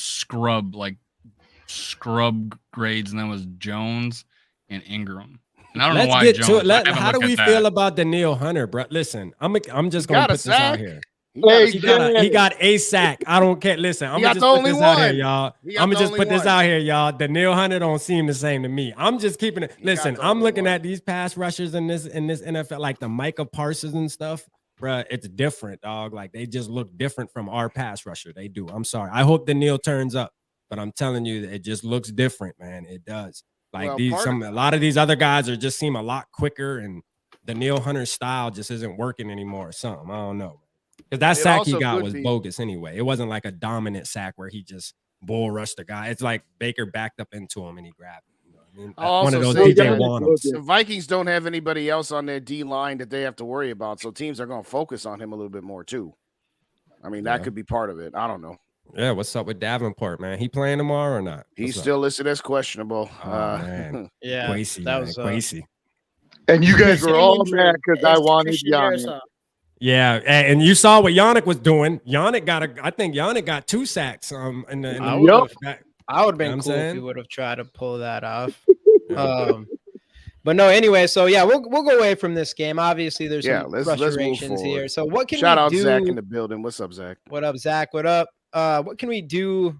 scrub grades, and that was Jones and Ingram. And I don't know Let's why get Jones. to it. I haven't How do looked we at feel that. about Daniil Hunter, bro? Listen, I'm just He gonna got a put this out sack. here. Hey, He got a sack. I don't care. Listen, I'm got gonna the just put only this out here, one. y'all. He got I'm the gonna just only put this one. out here, y'all. Daniil Hunter don't seem the same to me. I'm just keeping it. He got Listen, the I'm only looking one. at these pass rushers in this NFL, like the Micah Parsons and stuff, bruh. It's different, dog. Like they just look different from our pass rusher. They do. I'm sorry. I hope Daniil turns up, but I'm telling you, it just looks different, man. It does. Like Well, a lot of these other guys are just seem a lot quicker, and Daniil Hunter's style just isn't working anymore or something. I don't know. Because that It sack he also got could was be- bogus anyway. It wasn't like a dominant sack where he just bull rushed the guy. It's like Baker backed up into him and he grabbed him. You know what I mean? I'll One of also those say DJ that Wannums. the Vikings don't have anybody else on their D line that they have to worry about, so teams are going to focus on him a little bit more too. I mean, that Yeah. could be part of it. I don't know. Yeah, what's up with Davenport, man? He playing tomorrow or not? He's What's up? still listed as questionable. Oh, man. Yeah, Quasey, that man. was Quasey. And you guys Same were all injury mad because I as wanted Christian Giannis. Darrisaw. Yeah, and you saw what Yannick was doing. I think Yannick got 2 sacks. In the Yup. I would have been cool if we would have tried to pull that off. But no, anyway, so yeah, we'll go away from this game. Obviously, there's some frustrations here. So what can we do? Shout out Zach in the building. What's up, Zach? What up, Zach? What up? What can we do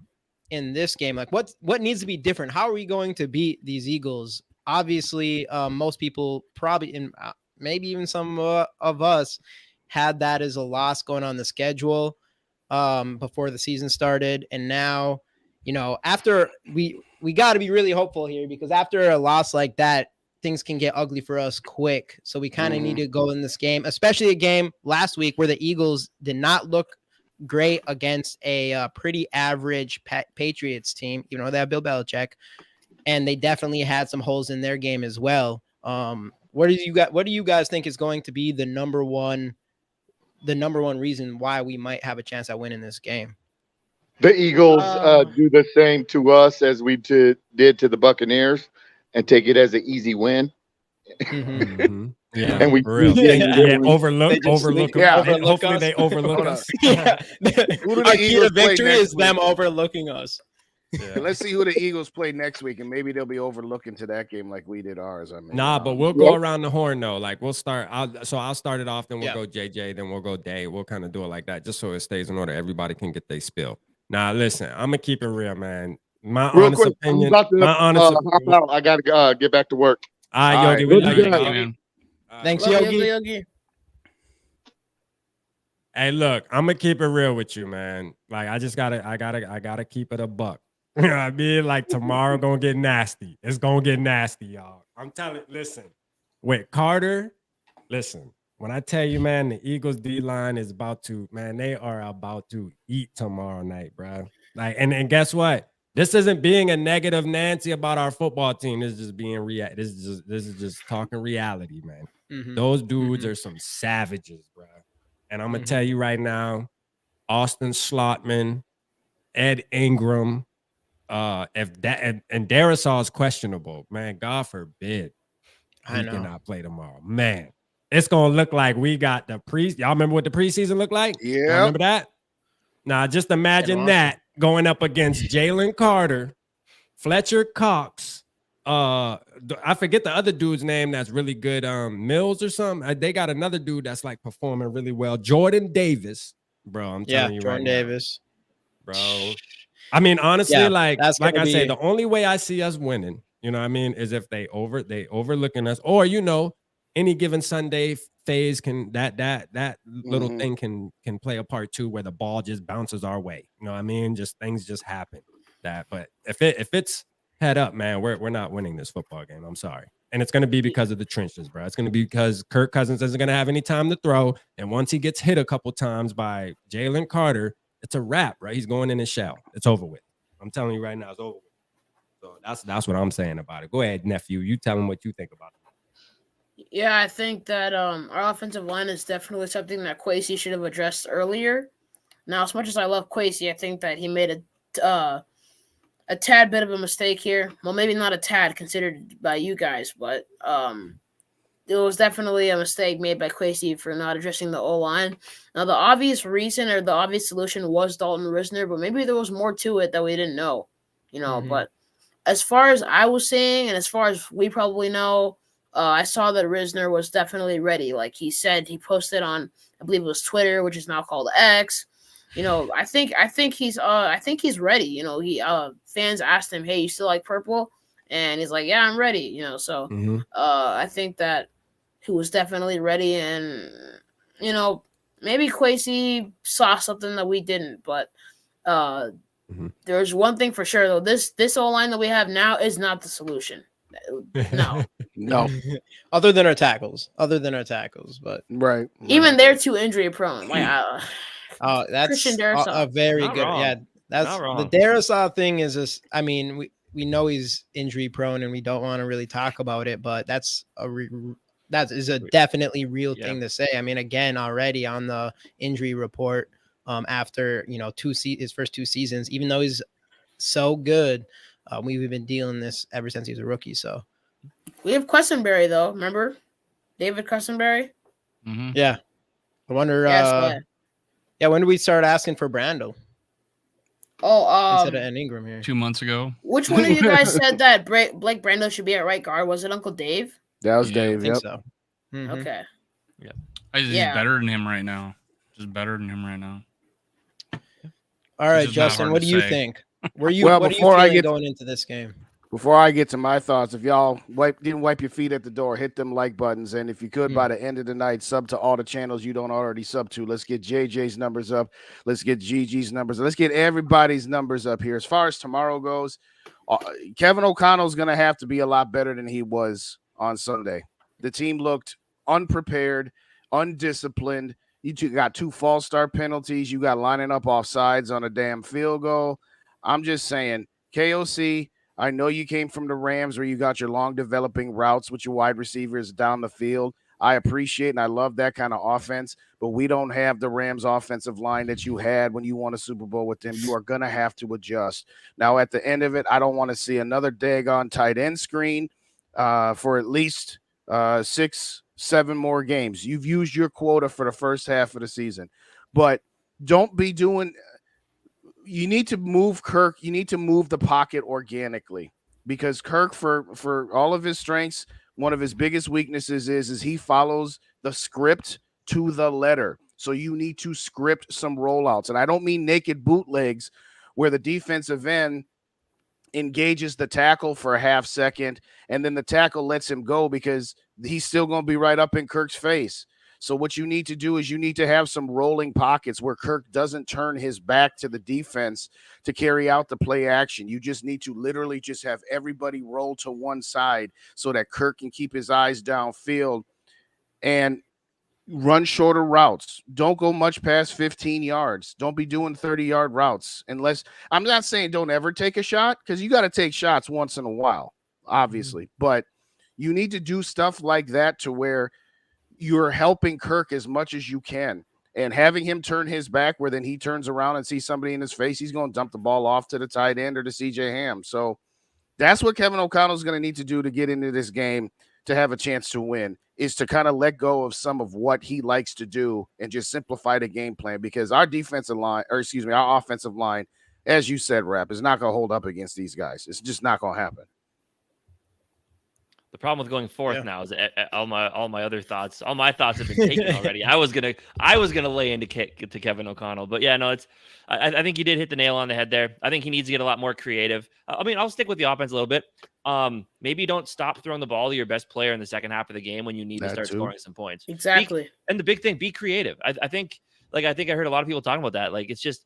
in this game? Like, what needs to be different? How are we going to beat these Eagles? Obviously, most people probably, and maybe even some of us, had that as a loss going on the schedule before the season started, and now, after we got to be really hopeful here, because after a loss like that, things can get ugly for us quick. So we kind of need to go in this game, especially a game last week where the Eagles did not look great against a pretty average Patriots team. They have Bill Belichick, and they definitely had some holes in their game as well. What do you guys think is going to be the number one reason why we might have a chance at winning this game? The Eagles do the same to us as we did to the Buccaneers, and take it as an easy win. Mm-hmm. Yeah, and we overlook them. Yeah, hopefully they overlook us. Yeah, Who do our the key Eagles to play victory next is them overlooking us. Yeah. Let's see who the Eagles play next week, and maybe they'll be overlooking to that game like we did ours. But we'll go around the horn though. Like we'll start. I'll start it off, then we'll go JJ, then we'll go Dave. We'll kind of do it like that, just so it stays in order. Everybody can get their spill. Now, listen, I'm gonna keep it real, man. My honest opinion. I gotta get back to work. All right, Yogi. Thanks, Yogi. Hey, look, I'm gonna keep it real with you, man. Like I gotta keep it a buck. You know what I mean? Like tomorrow gonna get nasty. It's gonna get nasty, y'all. I'm telling you, listen, with Carter, listen, when I tell you, man, the Eagles D-line is they are about to eat tomorrow night, bro. Like, and guess what? This isn't being a negative Nancy about our football team. This is just being This is just talking reality, man. Mm-hmm. Those dudes are some savages, bro. And I'm gonna tell you right now, Austin Schlottman, Ed Ingram, if that and Darisaw is questionable, man. God forbid he cannot play tomorrow, man. It's gonna look like we got the Y'all remember what the preseason looked like? Yeah, remember that? Now, just imagine that going up against Jalen Carter, Fletcher Cox. I forget the other dude's name that's really good. Mills or something. They got another dude that's like performing really well. Jordan Davis, bro. I'm telling you, Jordan Davis, bro. I mean, honestly, like I say, the only way I see us winning, you know what I mean, is if they overlooking us, or any given Sunday phase can that little thing can play a part too, where the ball just bounces our way. You know what I mean? Just things just happen. But if it's head up, man, we're not winning this football game. I'm sorry. And it's going to be because of the trenches, bro. It's going to be because Kirk Cousins isn't going to have any time to throw. And once he gets hit a couple times by Jalen Carter, it's a wrap, right? He's going in his shell. It's over with. I'm telling you right now, it's over with. So that's what I'm saying about it. Go ahead, nephew. You tell him what you think about it. Yeah, I think that our offensive line is definitely something that Kwesi should have addressed earlier. Now, as much as I love Kwesi, I think that he made a tad bit of a mistake here. Well, maybe not a tad considered by you guys, but it was definitely a mistake made by Kwesi for not addressing the O-line. Now, the obvious reason or the obvious solution was Dalton Risner, but maybe there was more to it that we didn't know, But as far as I was saying, and as far as we probably know, I saw that Risner was definitely ready. Like he said, he posted on, I believe it was Twitter, which is now called X. I think he's ready. He fans asked him, "Hey, you still like purple?" And he's like, "Yeah, I'm ready." So I think that he was definitely ready, and maybe Kwesi saw something that we didn't. But there's one thing for sure though: this O-line that we have now is not the solution. No. Other than our tackles, but right. Even they're too injury prone. Like, that's a very Not good. Wrong. Yeah, that's the Darisaw thing. Is this? I mean, we know he's injury prone, and we don't want to really talk about it, but that's a definitely real thing to say. I mean, again, already on the injury report, after his first 2 seasons, even though he's so good. We've been dealing this ever since he was a rookie. So we have Quessenberry though. Remember David Quessenberry? Mm-hmm. Yeah. I wonder. When do we start asking for Brando? instead of Ed Ingram here. 2 months ago. Which one of you guys said that Blake Brando should be at right guard? Was it Uncle Dave? That was Yeah, Dave. I think Yep. so. Mhm. Okay. He's Yeah. better than him right now. Just better than him right now. All right, just not Justin, hard what to do you say. think? What are you before I feeling get going into this game? Before I get to my thoughts, if y'all didn't wipe your feet at the door, hit them like buttons. And if you could, by the end of the night, sub to all the channels you don't already sub to. Let's get JJ's numbers up. Let's get GG's numbers. Let's get everybody's numbers up here. As far as tomorrow goes, Kevin O'Connell's going to have to be a lot better than he was on Sunday. The team looked unprepared, undisciplined. You got 2 false start penalties. You got lining up offsides on a damn field goal. I'm just saying, KOC, I know you came from the Rams where you got your long developing routes with your wide receivers down the field. I appreciate and I love that kind of offense, but we don't have the Rams offensive line that you had when you won a Super Bowl with them. You are going to have to adjust. Now, at the end of it, I don't want to see another daggone tight end screen for at least 6-7 more games. You've used your quota for the first half of the season, but don't be doing – you need to move Kirk. You need to move the pocket organically because Kirk, for all of his strengths, one of his biggest weaknesses is he follows the script to the letter. So you need to script some rollouts. And I don't mean naked bootlegs where the defensive end engages the tackle for a half second and then the tackle lets him go because he's still going to be right up in Kirk's face. So what you need to do is you need to have some rolling pockets where Kirk doesn't turn his back to the defense to carry out the play action. You just need to literally just have everybody roll to one side so that Kirk can keep his eyes downfield and run shorter routes. Don't go much past 15 yards. Don't be doing 30-yard routes unless – I'm not saying don't ever take a shot because you got to take shots once in a while, obviously. But you need to do stuff like that to where – you're helping Kirk as much as you can and having him turn his back where then he turns around and sees somebody in his face. He's going to dump the ball off to the tight end or to CJ Ham. So that's what Kevin O'Connell's going to need to do to get into this game to have a chance to win is to kind of let go of some of what he likes to do and just simplify the game plan because our offensive line, as you said, Rap, is not going to hold up against these guys. It's just not going to happen. The problem with going fourth now is all my other thoughts. All my thoughts have been taken already. I was gonna lay into to Kevin O'Connell, but yeah, no, I think you did hit the nail on the head there. I think he needs to get a lot more creative. I mean, I'll stick with the offense a little bit. Maybe don't stop throwing the ball to your best player in the second half of the game when you need to start scoring some points. Exactly. And the big thing, be creative. I think I heard a lot of people talking about that. Like it's just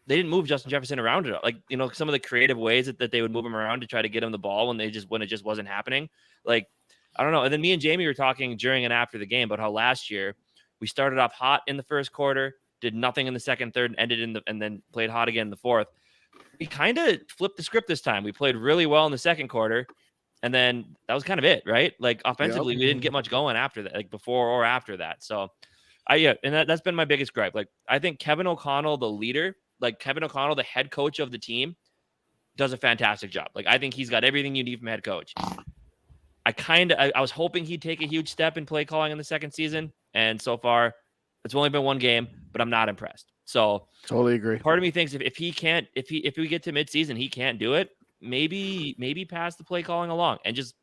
they didn't move Justin Jefferson around at all. Like, some of the creative ways that they would move him around to try to get him the ball when it just wasn't happening. Like, I don't know. And then me and Jamie were talking during and after the game about how last year we started off hot in the first quarter, did nothing in the second, third, and ended and then played hot again in the fourth. We kind of flipped the script this time. We played really well in the second quarter, and then that was kind of it, right? Like offensively, we didn't get much going after that, like before or after that. So, that's been my biggest gripe. Like, I think Kevin O'Connell, the leader, the head coach of the team, does a fantastic job. Like, I think he's got everything you need from head coach. I was hoping he'd take a huge step in play calling in the second season, and so far, it's only been one game, but I'm not impressed. So totally agree. Part of me thinks if we get to midseason, he can't do it. Maybe pass the play calling along and just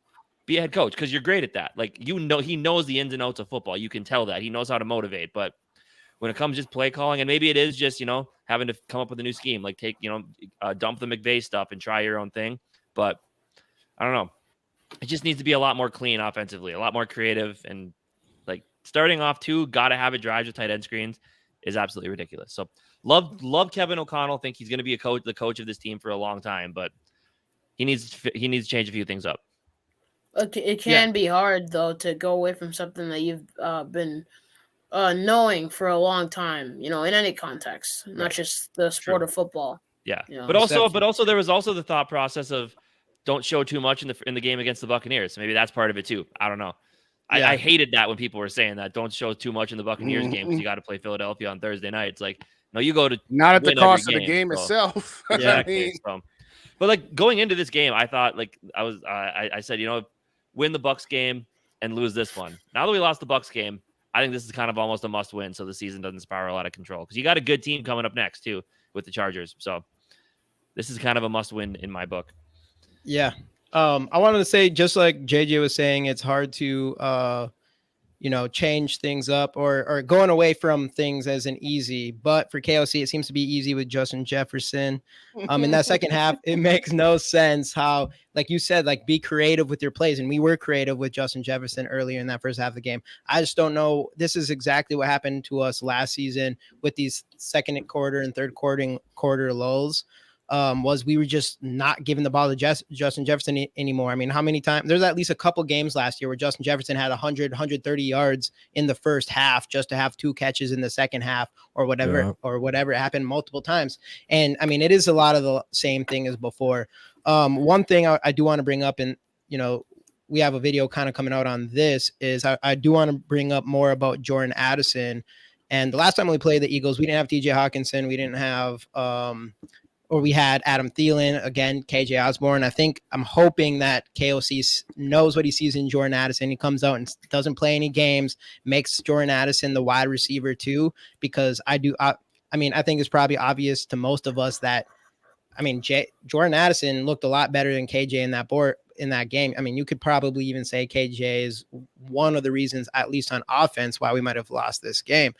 be a head coach because you're great at that. Like, he knows the ins and outs of football. You can tell that he knows how to motivate. But when it comes to just play calling, and maybe it is just having to come up with a new scheme, like take dump the McVay stuff and try your own thing. But I don't know. It just needs to be a lot more clean offensively, a lot more creative, and like starting off got to have it drives with tight end screens is absolutely ridiculous. So love Kevin O'Connell. Think he's going to be the coach of this team for a long time, but he needs to change a few things up. It can be hard though to go away from something that you've been knowing for a long time, in any context, not just the sport of football. Yeah, but also there was also the thought process of don't show too much in the game against the Buccaneers. So maybe that's part of it too. I don't know. Yeah. I hated that when people were saying that don't show too much in the Buccaneers game because you got to play Philadelphia on Thursday night. It's like, no, you go to not at the cost of the game itself. Exactly. But like going into this game, I thought I said, win the Bucs game and lose this one. Now that we lost the Bucs game, I think this is kind of almost a must win so the season doesn't spiral out of control because you got a good team coming up next too with the Chargers. So this is kind of a must win in my book. Yeah. I wanted to say, just like JJ was saying, it's hard to, change things up or going away from things as an easy. But for KOC, it seems to be easy with Justin Jefferson. In that second half, it makes no sense how, like you said, like be creative with your plays. And we were creative with Justin Jefferson earlier in that first half of the game. I just don't know. This is exactly what happened to us last season with these second quarter and third quarter lulls. Was we were just not giving the ball to Justin Jefferson anymore. I mean, how many times? There's at least a couple games last year where Justin Jefferson had 100, 130 yards in the first half just to have 2 catches in the second half or whatever, It happened multiple times. And I mean, it is a lot of the same thing as before. One thing I do want to bring up, and, we have a video kind of coming out on this, is I do want to bring up more about Jordan Addison. And the last time we played the Eagles, we didn't have TJ Hawkinson. We didn't have, or we had Adam Thielen, again, KJ Osborne. I'm hoping that KOC knows what he sees in Jordan Addison. He comes out and doesn't play any games, makes Jordan Addison the wide receiver too, because I think it's probably obvious to most of us that, Jordan Addison looked a lot better than KJ in that game. I mean, you could probably even say KJ is one of the reasons, at least on offense, why we might have lost this game.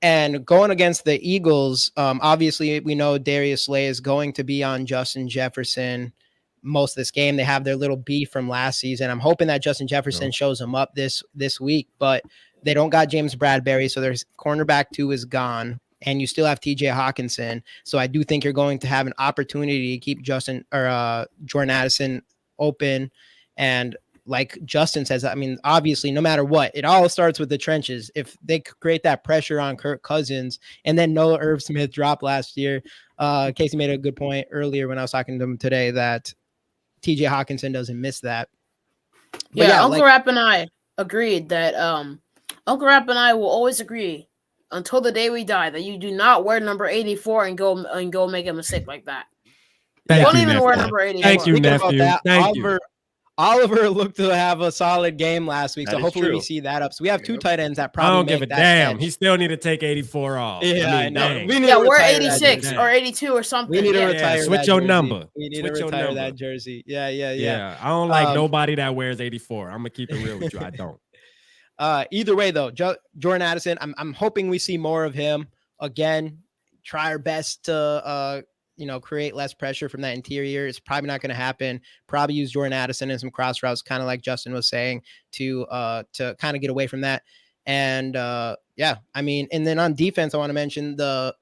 And going against the Eagles, obviously we know Darius Slay is going to be on Justin Jefferson most of this game. They have their little beef from last season. I'm hoping that Justin Jefferson shows them up this week, but they don't got James Bradbury, so their cornerback 2 is gone, and you still have TJ Hawkinson. So I do think you're going to have an opportunity to keep Jordan Addison open. And like Justin says, obviously, no matter what, it all starts with the trenches. If they create that pressure on Kirk Cousins, and then Noah Irv Smith dropped last year, Casey made a good point earlier when I was talking to him today that TJ Hawkinson doesn't miss that. But Uncle Rap and I agreed that Uncle Rap and I will always agree until the day we die that you do not wear number 84 and go make a mistake like that. Don't even wear number 84. Thank you, nephew. Thank you. Oliver looked to have a solid game last week, so hopefully we see that up. So we have 2 tight ends that probably I don't give a damn. Catch. He still need to take 84 off. Yeah, I know. We need to wear 86 or 82 or something. We need to retire. Switch your number. We need to retire that jersey. Yeah. I don't like nobody that wears 84. I'm gonna keep it real with you. I don't. Either way, though, Jordan Addison, I'm hoping we see more of him again. Try our best to create less pressure from that interior. It's probably not going to happen. Probably use Jordan Addison in some cross routes, kind of like Justin was saying, to kind of get away from that. And and then on defense, I want to mention the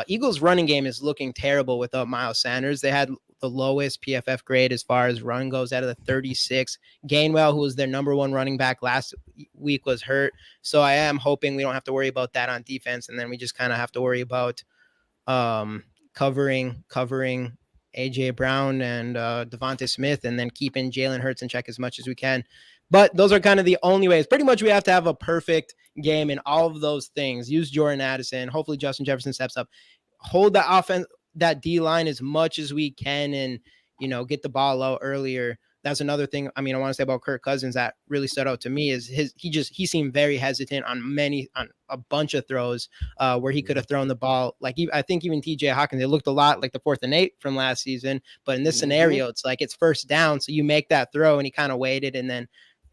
Eagles running game is looking terrible without Miles Sanders. They had the lowest PFF grade as far as run goes out of the 36. Gainwell, who was their number 1 running back last week, was hurt. So I am hoping we don't have to worry about that on defense. And then we just kind of have to worry about covering AJ Brown and Devonta Smith, and then keeping Jalen Hurts in check as much as we can. But those are kind of the only ways. Pretty much we have to have a perfect game in all of those things. Use Jordan Addison. Hopefully Justin Jefferson steps up. Hold the offense, that D-line as much as we can, and, get the ball out earlier. That's another thing. I want to say about Kirk Cousins that really stood out to me is he seemed very hesitant on a bunch of throws where he could have thrown the ball. Like, I think even TJ Hawkins, it looked a lot like the 4th and 8 from last season, but in this scenario, it's like it's first down. So you make that throw, and he kind of waited and then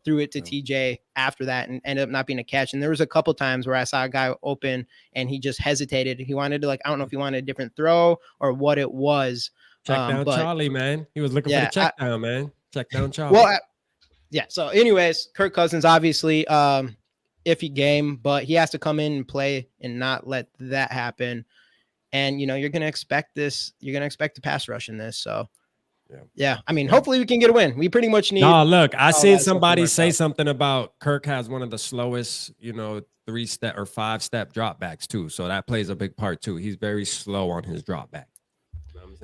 threw it to TJ after that and ended up not being a catch. And there was a couple times where I saw a guy open and he just hesitated. He wanted to, I don't know if he wanted a different throw or what it was. Check down Charlie, man. He was looking for the check down, man. Check down Charlie. Well, so anyways, Kirk Cousins, obviously iffy game, but he has to come in and play and not let that happen. And, you're going to expect this. You're going to expect the pass rush in this. So, yeah. Hopefully we can get a win. We pretty much need. No, look, I seen somebody say something about Kirk has one of the slowest, 3-step or 5-step dropbacks too. So that plays a big part too. He's very slow on his dropback.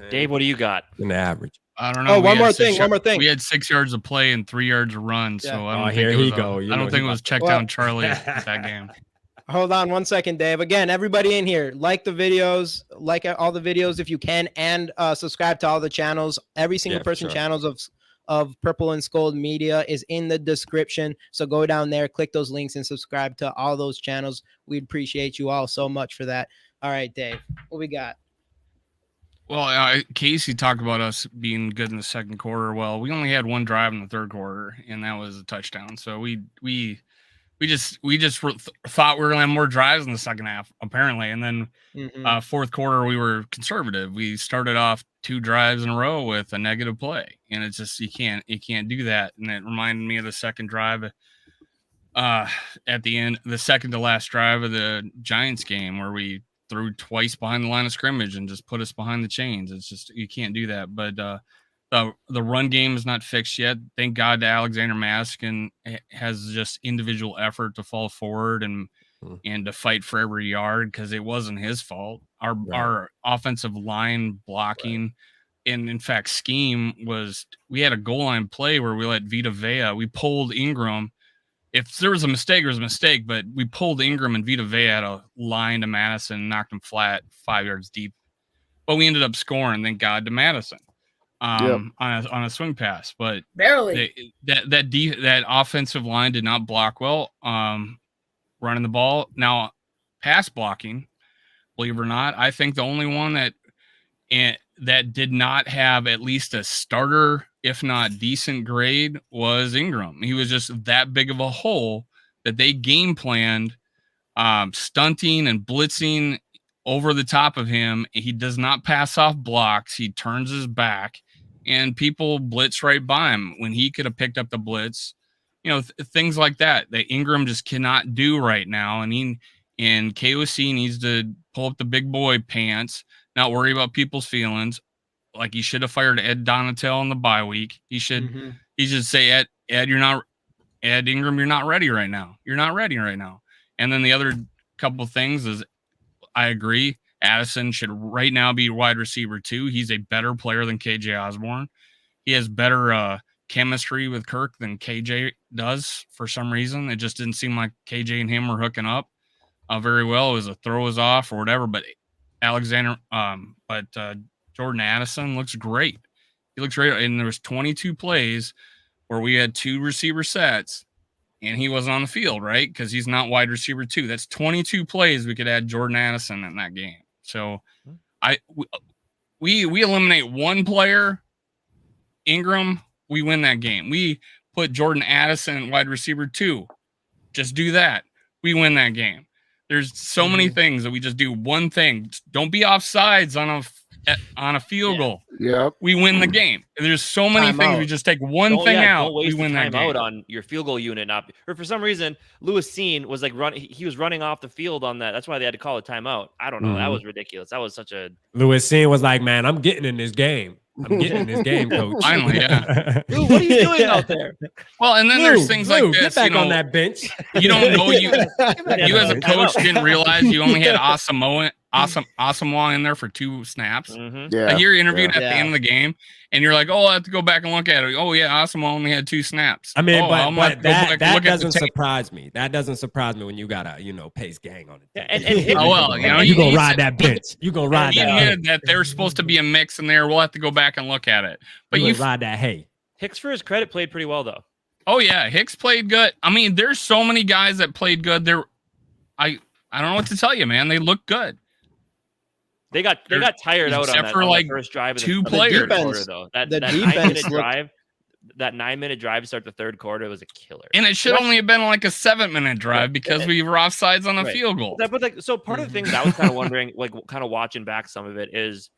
Dave, what do you got? In the average. I don't know. Oh, one more thing. We had 6 yards of play and 3 yards of run. So I don't here he go. I don't think it was check down Charlie that game. Hold on 1 second, Dave. Again, everybody in here, like the videos, like all the videos if you can, and subscribe to all the channels. Every single channels of Purple and Skol'd Media is in the description. So go down there, click those links, and subscribe to all those channels. We'd appreciate you all so much for that. All right, Dave, what we got? Well, Casey talked about us being good in the second quarter. Well, we only had one drive in the third quarter, and that was a touchdown. So we just thought we were gonna have more drives in the second half, apparently. And then fourth quarter, we were conservative. We started off 2 drives in a row with a negative play, and it's just you can't do that. And it reminded me of the second drive at the end, the second to last drive of the Giants game, where we threw twice behind the line of scrimmage and just put us behind the chains. It's just you can't do that. But the run game is not fixed yet. Thank God that Alexander Maskin has just individual effort to fall forward and to fight for every yard, because it wasn't his fault. Our offensive line blocking and in fact scheme was, we had a goal line play where we let Vita Vea, we pulled Ingram. If there was a mistake, there was a mistake, but we pulled Ingram and Vita Vea had a line to Madison and knocked him flat 5 yards deep. But we ended up scoring, thank God, to Madison on a swing pass. But barely that offensive line did not block well running the ball. Now, pass blocking, believe it or not, I think the only one that did not have at least a starter, if not decent grade, was Ingram. He was just that big of a hole that they game planned stunting and blitzing over the top of him. He does not pass off blocks. He turns his back and people blitz right by him when he could have picked up the blitz. You know, things like that Ingram just cannot do right now. And KOC needs to pull up the big boy pants, not worry about people's feelings. Like, he should have fired Ed Donatel in the bye week. He should say, Ed, Ingram, you're not ready right now. You're not ready right now. And then the other couple of things is, I agree, Addison should right now be wide receiver 2. He's a better player than KJ Osborne. He has better chemistry with Kirk than KJ does for some reason. It just didn't seem like KJ and him were hooking up very well. It was a throw was off or whatever, but Jordan Addison looks great. He looks great. And there was 22 plays where we had 2 receiver sets and he wasn't on the field, right? Because he's not wide receiver 2. That's 22 plays we could add Jordan Addison in that game. So we eliminate one player, Ingram, we win that game. We put Jordan Addison wide receiver 2. Just do that. We win that game. There's so many things that we just do one thing. Don't be offsides on a field goal. Yep. We win the game. There's so many things. We just take one thing out. Don't waste we win that game. Out on your field goal unit. Or for some reason, Lewis Seen was like he was running off the field on that. That's why they had to call a timeout. I don't know. That was ridiculous. That was such a. Lewis Seen was like, man, I'm getting in this game. I'm getting in this game, coach. Finally, yeah. Dude, what are you doing out there? Well, and then there's things like this. Get back on that bench. You don't know you as a coach didn't realize you only had Asamoah in there for 2 snaps. Yeah. You're interviewed at the end of the game, and you're like, "Oh, I have to go back and look at it." Oh, yeah, Asamoah only had 2 snaps. I mean, but that doesn't surprise me. That doesn't surprise me when you got a pace gang on it. And you gonna ride that bench. You gonna ride that. Admitted that there's supposed to be a mix in there. We'll have to go back and look at it. But you ride that hay. Hicks, for his credit, played pretty well though. Oh yeah, Hicks played good. I mean, there's so many guys that played good. I don't know what to tell you, man. They look good. They got tired out on that first drive of 2 players. Quarter, though. That 9-minute drive to start the third quarter was a killer. And it should only have been like a 7-minute drive because we were offsides on a field goal. But so part of the things I was kind of wondering, like kind of watching back some of it, is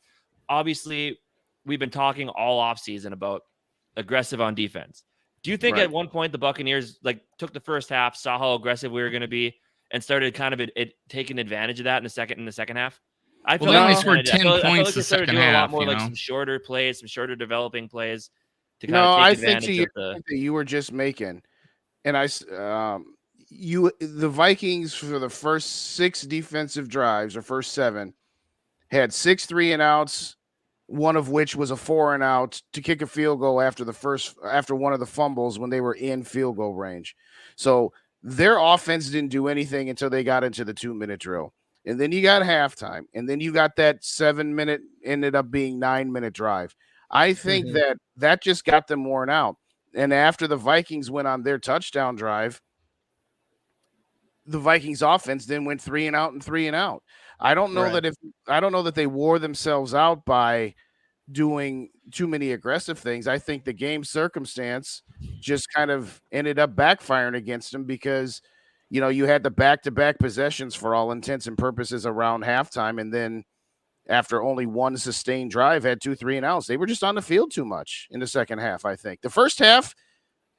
obviously we've been talking all offseason about aggressive on defense. Do you think at one point the Buccaneers took the first half, saw how aggressive we were going to be, and started kind of taking advantage of that in the second half? They only scored 10 points the second half. A lot more some shorter plays, some shorter developing plays. I think that you were just making, and the Vikings for the first 6 defensive drives or first 7 had 6 3-and-outs, one of which was a 4-and-out to kick a field goal after one of the fumbles when they were in field goal range. So their offense didn't do anything until they got into the 2-minute drill. And then you got halftime, and then you got that 7-minute ended up being 9-minute drive. I think that just got them worn out. And after the Vikings went on their touchdown drive, the Vikings offense then went 3-and-out and 3-and-out. I don't know that they wore themselves out by doing too many aggressive things. I think the game circumstance just kind of ended up backfiring against them because, you had the back-to-back possessions for all intents and purposes around halftime, and then after only one sustained drive, had 2 3-and-outs. They were just on the field too much in the second half, I think. The first half,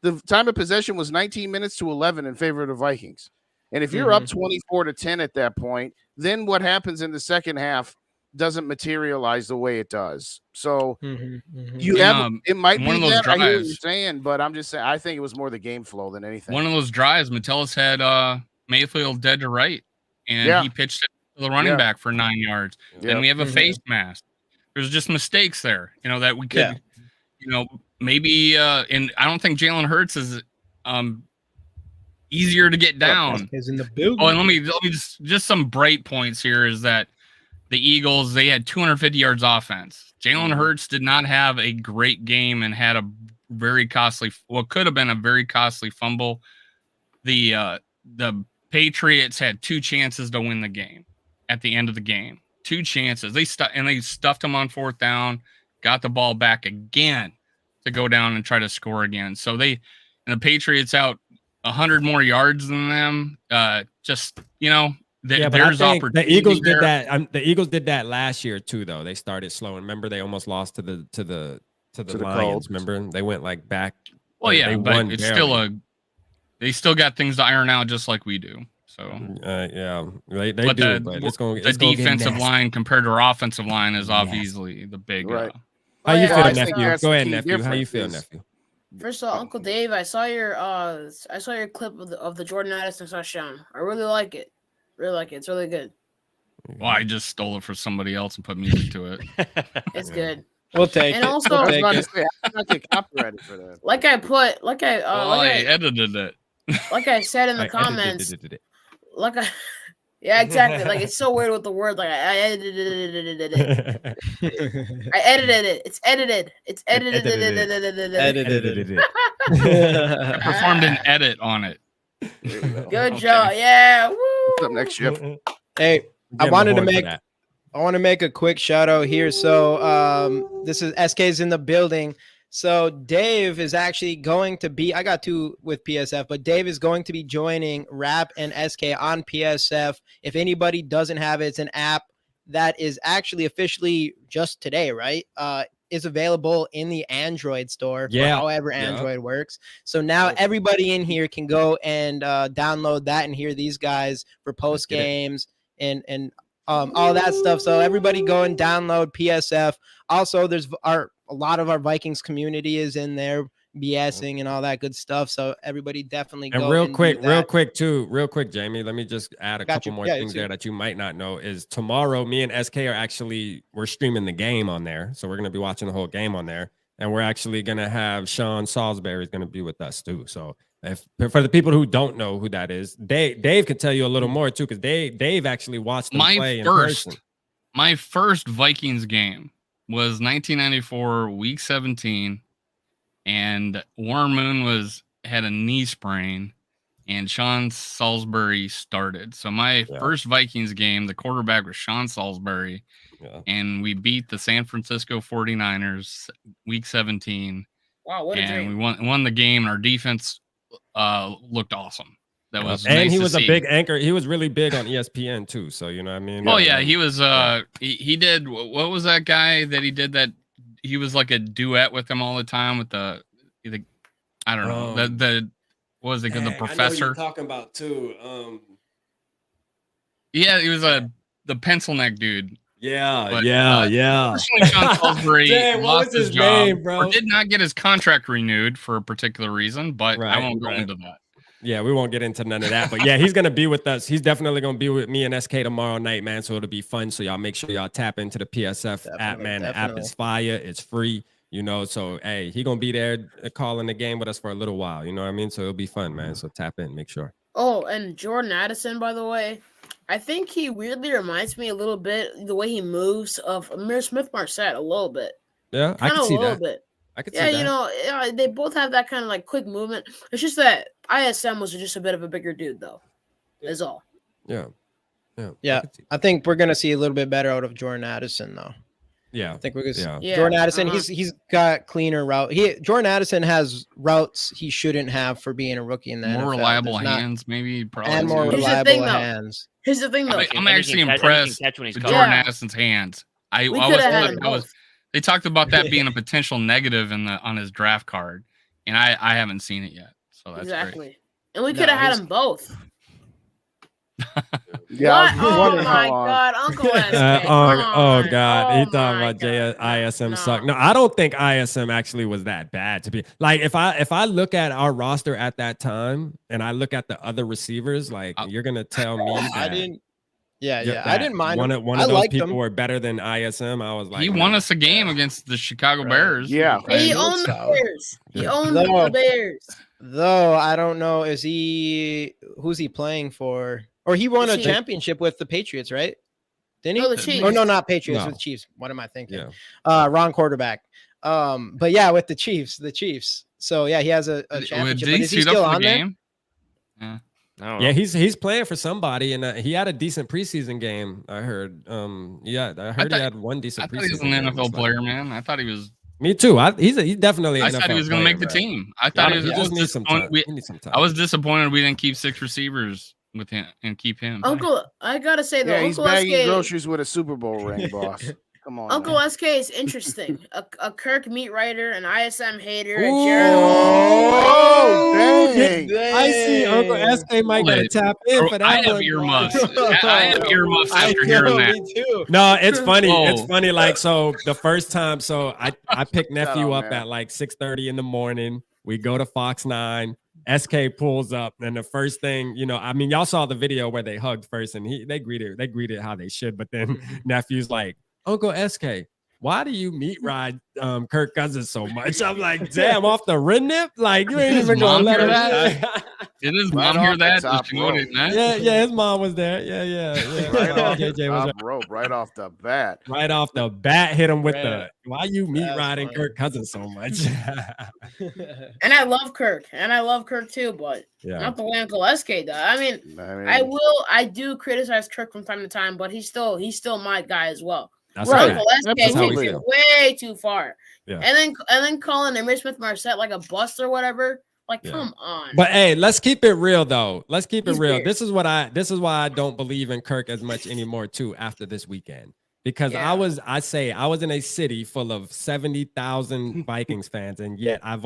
the time of possession was 19 minutes to 11 in favor of the Vikings. And if you're up 24-10 at that point, then what happens in the second half doesn't materialize the way it does. So you have it might be that. I hear what you're saying, but I'm just saying I think it was more the game flow than anything. One of those drives, Metellus had Mayfield dead to right, and he pitched it to the running back for 9 yards. And we have a face mask. There's just mistakes there, that we could, maybe. And I don't think Jalen Hurts is easier to get down. Is in the building. Oh, and let me just some bright points here is that the Eagles, they had 250 yards offense. Jalen Hurts did not have a great game and had a very costly, could have been a very costly fumble. The Patriots had 2 chances to win the game at the end of the game. 2 chances. They stuffed them on 4th down, got the ball back again to go down and try to score again. So the Patriots out 100 more yards than them. There's opportunity. The Eagles did that. The Eagles did that last year too, though. They started slow. Remember, they almost lost to the Lions. Remember, they went like back. Well, yeah, but it's barely. They still got things to iron out, just like we do. So they do. But the defensive line compared to our offensive line is obviously the big. Right. How you feel, nephew? Go ahead, nephew. How you feel, nephew? First of all, Uncle Dave, I saw your clip of the Jordan Addison touchdown. I really like it. Really like it. It's really good. Well, I just stole it for somebody else and put music to it. It's good. We'll take and it. Also, I was about to say, I'm not get copyrighted for that. I edited it. Like I said in the comments. Yeah, exactly. Like it's so weird with the word. Like I edited it. I edited it. It's edited. It's edited. I performed an edit on it. Good job. Yeah. Woo. What's up next shift? Hey, I want to make a quick shout out here. So this is SK's in the building. So Dave is actually going to be, I got 2 with PSF, but Dave is going to be joining Rap and SK on PSF. If anybody doesn't have it, it's an app that is actually officially just today, right? Is available in the Android store. Yeah. However Android works. So now everybody in here can go and download that and hear these guys for post games and all that stuff. So everybody go and download PSF. Also, there's a lot of our Vikings community is in there BSing and all that good stuff. So everybody definitely go. And real quick, Jamie, let me just add a couple more things there that you might not know. Is tomorrow, me and SK we're streaming the game on there. So we're going to be watching the whole game on there. And we're actually going to have Sean Salisbury is going to be with us too. So for the people who don't know who that is, Dave can tell you a little more too, because Dave actually watched them play in person. My first Vikings game was 1994, week 17, and Warren Moon had a knee sprain, and Sean Salisbury started. So my first Vikings game, the quarterback was Sean Salisbury, and we beat the San Francisco 49ers week 17. Wow, what a dream. And we won the game, and our defense looked awesome. That was and nice he was to a see. big anchor. He was really big on ESPN too. So you know what I mean? Oh yeah, he was he did, what was that guy that he did that he was like a duet with him all the time with the I don't know. The what was it, the professor? I know what you're talking about too. Yeah, he was the pencil neck dude. Yeah. Personally, Sean Salisbury lost his job name, bro? Or did not get his contract renewed for a particular reason, but I won't go into that. Yeah, we won't get into none of that. But yeah, he's going to be with us. He's definitely going to be with me and SK tomorrow night, man. So it'll be fun. So y'all make sure y'all tap into the PSF app, man. The app is fire. It's free, So, hey, he going to be there calling the game with us for a little while. You know what I mean? So it'll be fun, man. So tap in. Make sure. Oh, and Jordan Addison, by the way, I think he weirdly reminds me a little bit, the way he moves, of Amir Smith-Marset a little bit. Yeah, I can see that. Bit. I could see that. They both have that kind of like quick movement. It's just that ISM was just a bit of a bigger dude, though. Is all. Yeah. Yeah, I think we're gonna see a little bit better out of Jordan Addison, though. Yeah, I think we're gonna. Yeah. Jordan Addison, he's got cleaner route. Jordan Addison has routes he shouldn't have for being a rookie in the more NFL. reliable hands, maybe probably and more Here's the reliable thing, though. hands. Here's the thing, though. I'm actually impressed with Jordan Addison's hands. They talked about that being a potential negative on his draft card, and I haven't seen it yet. So that's great. And we could have had them both. Yeah. Oh my God, Uncle SK. Oh God, he talking about ISM suck. No, I don't think ISM actually was that bad to be. Like if I look at our roster at that time and I look at the other receivers, like you're gonna tell me that I didn't. Yeah, I didn't mind. One of those people were better than ISM. I was like, he won us a game against the Chicago Bears. Yeah, he owned the Bears. He owned the Bears. Though I don't know, who's he playing for? Or he won a championship with the Patriots, right? Didn't he? No, the Chiefs. Oh no, not Patriots. With Chiefs. What am I thinking? Wrong quarterback. But yeah, with the Chiefs. So yeah, he has a championship. But is he still on there? Yeah, he's playing for somebody, and he had a decent preseason game. I heard. He had one decent. I thought he was an NFL player, man. I thought he was. Me too. He's definitely. I thought he was going to make the team. I thought he just needs some time. I was disappointed we didn't keep 6 receivers with him and keep him. Uncle, I gotta say though, he's bagging groceries with a Super Bowl ring, boss. Come on, Uncle SK is interesting. a Kirk meat writer, an ISM hater, dang. I see Uncle SK might gotta tap in for that. I have earmuffs. I have earmuffs after hearing that. Me too. No, it's funny. It's funny. Like, so the first time, I picked nephew up at like 6:30 in the morning. We go to Fox 9. SK pulls up, and the first thing, y'all saw the video where they hugged first, and they greeted how they should, but then nephew's like, Uncle SK, why do you meat ride Kirk Cousins so much? I'm like, damn, off the nip? Like, you ain't even gonna let him. Did his mom hear that? Yeah, his mom was there. Yeah. Right off JJ was rope, right off the bat. Right off the bat, hit him with why you meat riding Kirk Cousins so much? And I love Kirk, and I love Kirk too, but not the way Uncle SK does. I mean, I do criticize Kirk from time to time, but he's still my guy as well. That's right. Uncle SK takes it way too far. Yeah. And then calling Emir Smith-Marset like a bust or whatever. Like, come on. But hey, let's keep it real though. Let's keep it real. This is why I don't believe in Kirk as much anymore too after this weekend. Because I was in a city full of 70,000 Vikings fans, and yet I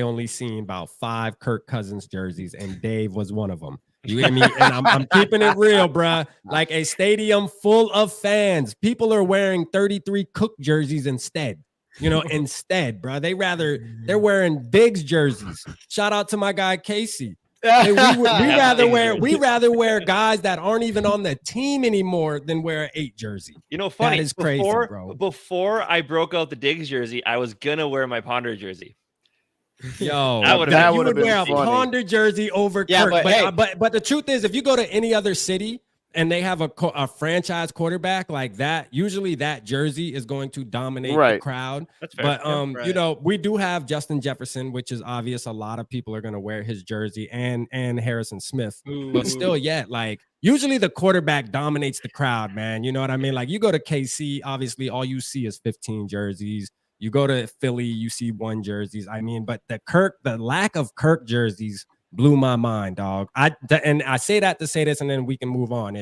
only seen about 5 Kirk Cousins jerseys, and Dave was one of them. You hear me? And I'm keeping it real, bruh. Like a stadium full of fans. People are wearing 33 Cook jerseys instead. Instead, bruh. They're wearing Diggs jerseys. Shout out to my guy Casey. Hey, we rather wear guys that aren't even on the team anymore than wear an 8 jersey. Funny. That is crazy, bro. Before I broke out the Diggs jersey, I was gonna wear my Ponder jersey. Yo, that would have wear a Ponder jersey over Kirk. But the truth is, if you go to any other city and they have a franchise quarterback like that, usually that jersey is going to dominate the crowd. That's fair. But we do have Justin Jefferson, which is obvious. A lot of people are going to wear his jersey, and Harrison Smith. But still, like usually the quarterback dominates the crowd, man. You know what I mean? Like you go to KC, obviously all you see is 15 jerseys. You go to Philly, you see 1 jerseys. I mean, but the lack of Kirk jerseys blew my mind, dog. And I say that to say this, and then we can move on.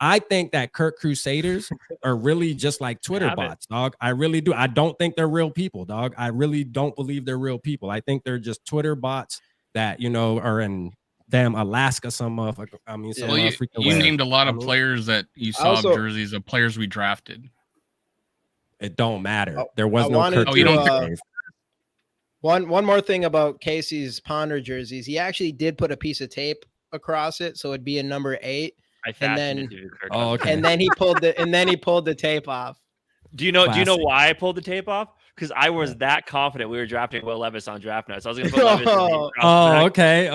I think that Kirk Crusaders are really just like Twitter bots, dog. I really do. I don't think they're real people, dog. I really don't believe they're real people. I think they're just Twitter bots that are in damn Alaska. You named a lot of players that you saw jerseys of players we drafted. It don't matter. There was no Kirk. You don't. One more thing about Casey's Ponder jerseys. He actually did put a piece of tape across it, so it'd be a number 8. And then he pulled the tape off. Do you know why I pulled the tape off? Because I was that confident we were drafting Will Levis on draft night. So I was going to put Levis.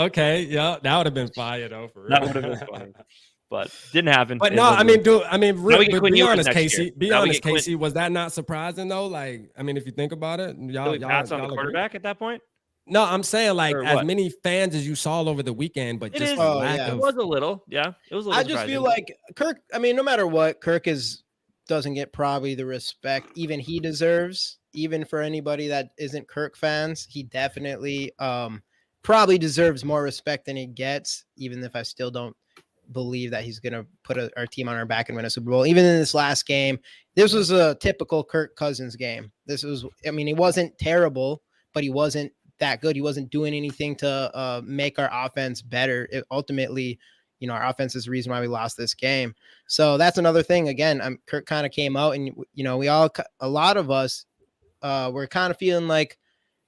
Okay. Yeah, that would have been fire though. For real. That would have been fun. But didn't happen. But no, be honest, Casey. Be honest, Casey. Was that not surprising though? Like, I mean, if you think about it, y'all on the quarterback at that point. No, I'm saying like Or as what? many fans as you saw all over the weekend, but It just is. the lack It of. was a little. Yeah, it was a little. I just feel like Kirk. I mean, no matter what, Kirk doesn't get probably the respect even he deserves. Even for anybody that isn't Kirk fans, he definitely probably deserves more respect than he gets. Even if I still don't believe that he's gonna put our team on our back and win a Super Bowl. Even in this last game, this was a typical Kirk Cousins game. This was. I mean, he wasn't terrible, but he wasn't that good. He wasn't doing anything to make our offense better. Ultimately, our offense is the reason why we lost this game. So that's another thing. Again, Kirk kind of came out, and a lot of us were kind of feeling like,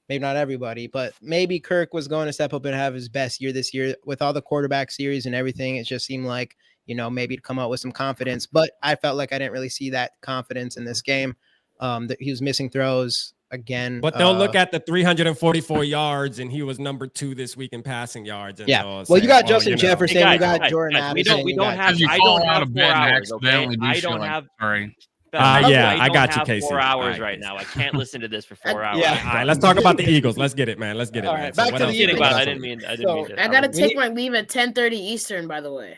maybe not everybody, but maybe Kirk was going to step up and have his best year this year with all the quarterback series and everything. It just seemed like, maybe to come out with some confidence, but I felt like I didn't really see that confidence in this game. That he was missing throws again. But they'll look at the 344 yards, and he was number 2 this week in passing yards. And well, you got Justin Jefferson, Hey, guys, you got guys, Jordan guys, Addison. we don't have. You I fall don't out have of 4 bed and hours. Okay, accidentally do I shit don't like- have. Sorry. yeah, I got you, have Casey. 4 hours All right now. I can't listen to this for 4 hours. Yeah. All right, let's talk about the Eagles. Let's get it, man. Let's get it. All Man. right, So back what to else the we Eagles. got? I didn't mean to. I gotta take my leave at 10:30 Eastern, by the way.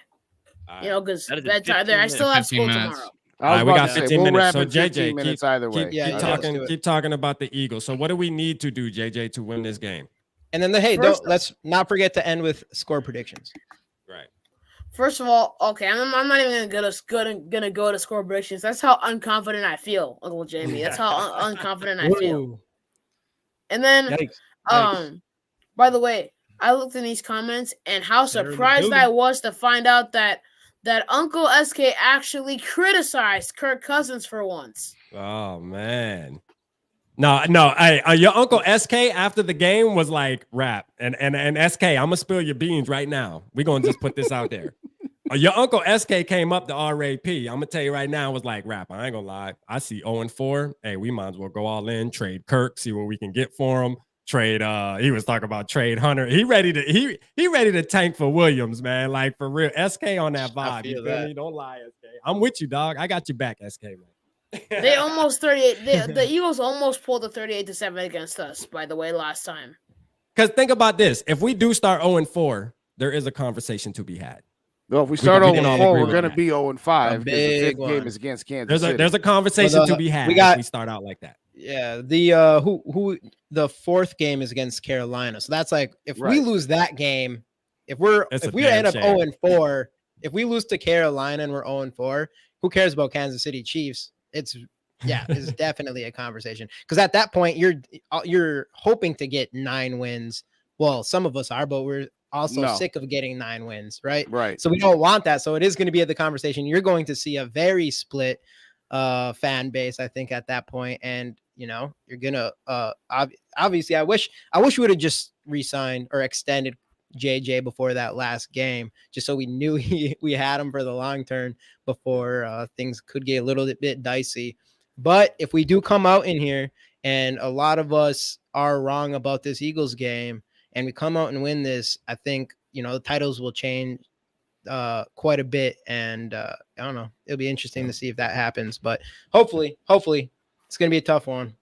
Because That is bedtime there. I still have 15 school minutes. tomorrow. I was All right, we about got to say, 15 we'll minutes. wrap So in 15 JJ, minutes either way. keep talking about the Eagles. So what do we need to do, JJ, to win this game? And then let's not forget to end with score predictions. Right. First of all, okay, I'm not even gonna go to score predictions. That's how unconfident I feel, Uncle Jamie. That's how unconfident I feel. And then, Yikes. by the way, I looked in these comments and how surprised I was to find out that Uncle SK actually criticized Kirk Cousins for once. Oh man. No. Your Uncle SK after the game was like, rap. And SK, I'm gonna spill your beans right now. We're gonna just put this out there. Your Uncle SK came up to RAP. I'm gonna tell you right now, was like, rap. I ain't gonna lie. I see 0-4. Hey, we might as well go all in, trade Kirk, see what we can get for him. Trade he was talking about trade Hunter. He ready to tank for Williams, man. Like for real. SK on that vibe. You feel me? Don't lie, SK. I'm with you, dog. I got you back, SK, man. They almost 38. The Eagles almost pulled a 38-7 against us, by the way, last time. Because think about this. If we do start 0-4, there is a conversation to be had. Well, if we start 0-4, we're with going to that. be 0-5 because the big 5th game one. is against Kansas City. There's a conversation to be had if we start out like that. Yeah, the the 4th game is against Carolina. So that's like if we lose that game, if we end up 0-4, if we lose to Carolina and we're 0-4, who cares about Kansas City Chiefs? It's definitely a conversation. Because at that point, you're hoping to get 9 wins. Well, some of us are, but we're also sick of getting 9 wins, right? Right. So we don't want that. So it is going to be at the conversation. You're going to see a very split fan base, I think, at that point. And you're gonna obviously I wish we would have just re-signed or extended JJ before that last game, just so we knew we had him for the long term before things could get a little bit dicey. But if we do come out in here and a lot of us are wrong about this Eagles game and we come out and win this, I think the titles will change quite a bit, and I don't know, it'll be interesting to see if that happens, but hopefully it's gonna be a tough one.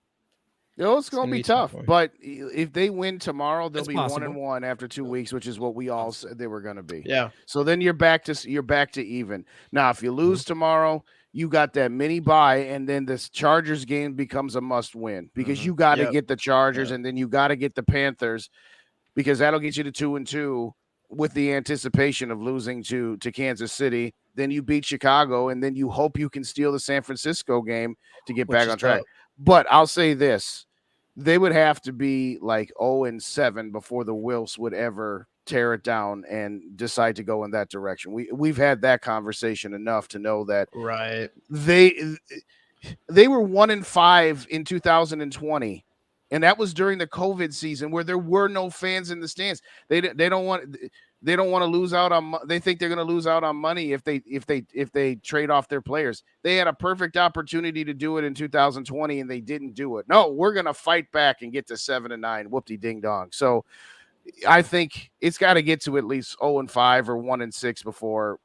It's gonna be tough, but if they win tomorrow, they'll be possible. 1-1 after 2 weeks, which is what we all said they were gonna be. Yeah. So then you're back to even. Now, if you lose tomorrow, you got that mini bye, and then this Chargers game becomes a must win because you got to get the Chargers, and then you got to get the Panthers, because that'll get you to 2-2 with the anticipation of losing to Kansas City. Then you beat Chicago, and then you hope you can steal the San Francisco game to get back on track. But I'll say this. They would have to be like 0-7 before the Wilfs would ever tear it down and decide to go in that direction. We've had that conversation enough to know that they were 1-5 in 2020, and that was during the COVID season where there were no fans in the stands. They don't want to lose out on. They think they're going to lose out on money if they trade off their players. They had a perfect opportunity to do it in 2020, and they didn't do it. No, we're going to fight back and get to 7-9. Whoop-de ding dong. So I think it's got to get to at least 0-5 or 1-6 before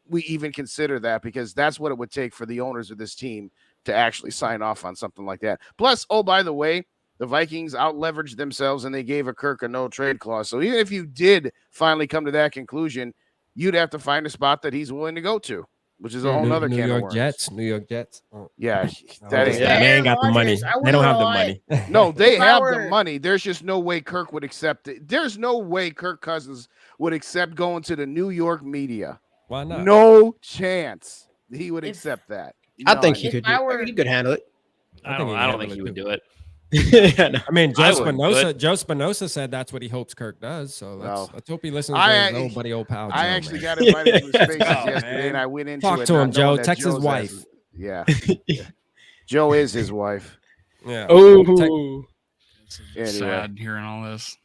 we even consider that, because that's what it would take for the owners of this team to actually sign off on something like that. Plus, oh, by the way, The Vikings out-leveraged themselves, and they gave a Kirk a no-trade clause. So even if you did finally come to that conclusion, you'd have to find a spot that he's willing to go to, which is a whole other can of worms. New York Jets. Oh. Yeah, that is. Yeah, they ain't got the money. They don't have the money. No, they have the money. There's just no way Kirk would accept it. There's no way Kirk Cousins would accept going to the New York media. Why not? No chance he would accept that. I think he could. He could handle it. I don't think he would do it. Yeah, no. I mean, Joe Spinoza said that's what he hopes Kirk does. So let's hope he listens to his old buddy, old pal. I actually got invited to his spaces yesterday, and I went into Talk to him, Joe. Text his wife. Yeah, Joe is his wife. Yeah. Oh, anyway. Sad hearing all this.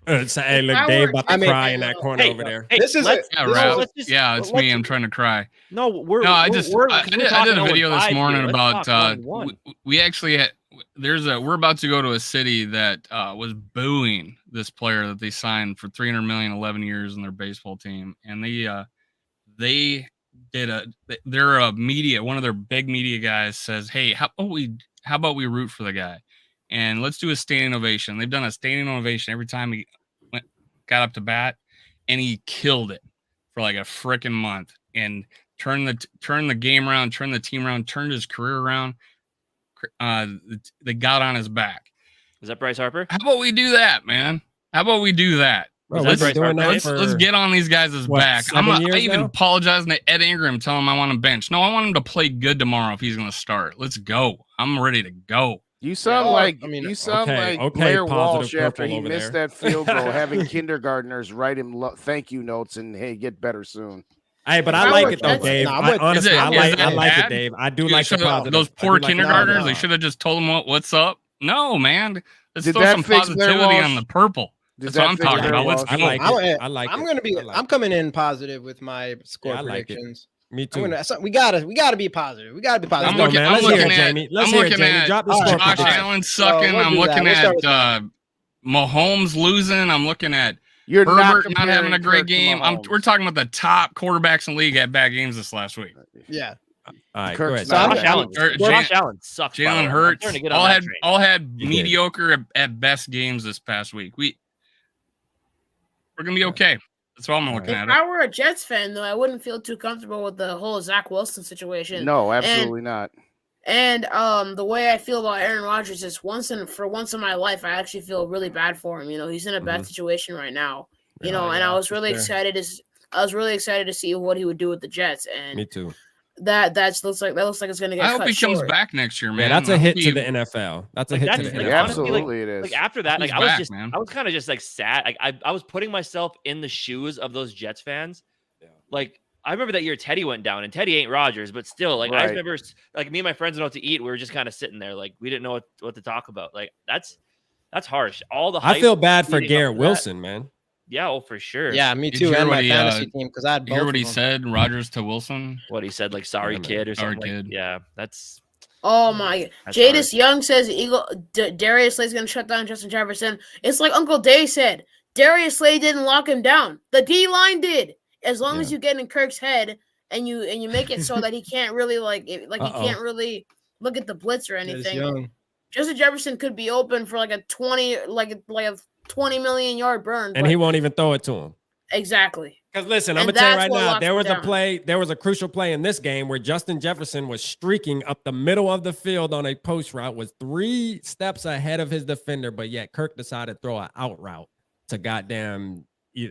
Hey, look, Dave about to cry in that corner over there. Hey, this is it's me. I'm trying to cry. I did a video this morning about we actually had. We're about to go to a city that was booing this player that they signed for $300 million, 11 years in their baseball team, and they're a media. One of their big media guys says, "Hey, how about we root for the guy, and let's do a standing ovation." They've done a standing ovation every time he got up to bat, and he killed it for like a freaking month and turned the game around, turned the team around, turned his career around. They got on his back. Is that Bryce Harper? How about we do that, man? How about we do that? Let's get on these guys' back. I even apologizing to Ed Ingram, telling him I want him bench. No, I want him to play good tomorrow if he's going to start. Let's go. I'm ready to go. You sound like Blair Walsh after he missed that field goal, having kindergartners write him thank you notes and hey, get better soon. Hey, but I like it though, Dave. Honestly, I like it, Dave. I do like the positive. Those poor kindergartners. They should have just told them what's up. No, man. Let's throw some positivity on the purple. That's what I'm talking about. Let's go. I'm coming in positive with my score predictions. Me too. We gotta be positive. We gotta be positive. I'm looking at Josh Allen sucking. I'm looking at Mahomes losing. I'm looking at Herbert not having a great game. We're talking about the top quarterbacks in the league had bad games this last week. Yeah. All right, go ahead. Josh Allen sucks. Jalen Hurts all had mediocre at best games this past week. We're gonna be okay. That's all I'm looking at. If I were a Jets fan, though, I wouldn't feel too comfortable with the whole Zach Wilson situation. No, absolutely not. And the way I feel about Aaron Rodgers is for once in my life, I actually feel really bad for him. You know, he's in a bad situation right now. You know, and I was really excited to see what he would do with the Jets. And me too. That looks like it's going to get. I hope he comes back next year, man. Yeah, that's a hit to the NFL. That's a hit to the NFL. Absolutely, it is. Like after that, I was kind of just like sad. Like I was putting myself in the shoes of those Jets fans. Yeah. Like I remember that year Teddy went down, and Teddy ain't Rodgers, but still, like I remember, like me and my friends went out to eat. We were just kind of sitting there, like we didn't know what to talk about. Like that's harsh. All the hype I feel bad for Garrett Wilson, man. Yeah, for sure. Yeah, me too. And my fantasy team because I had both. Hear what he said, Rodgers to Wilson? What he said, like sorry kid or something. Like, yeah, that's. Oh my! Jadis Young says Darius Slay's going to shut down Justin Jefferson. It's like Uncle Dave said. Darius Slay didn't lock him down. The D line did. As long as you get in Kirk's head and you make it so that he can't really he can't really look at the blitz or anything. Justin Jefferson could be open for like a 20 million yard burn, and he won't even throw it to him. Exactly. Because listen, I'm gonna tell you right now, there was a crucial play in this game where Justin Jefferson was streaking up the middle of the field on a post route, was 3 steps ahead of his defender, but yet Kirk decided to throw an out route to goddamn.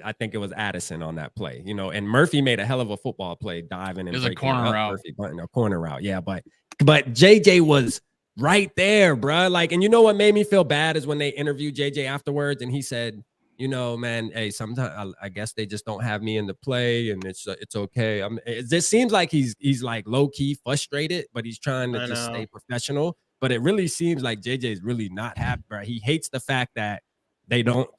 I think it was Addison on that play, you know, and Murphy made a hell of a football play, diving and a corner route. Murphy bunting a corner route, yeah, but JJ was right there, bro. Like, and you know what made me feel bad is when they interviewed JJ afterwards, and he said, you know, man, hey, sometimes I guess they just don't have me in the play, and it's okay. It seems like he's like low key frustrated, but he's trying to just stay professional. But it really seems like JJ is really not happy, bro. He hates the fact that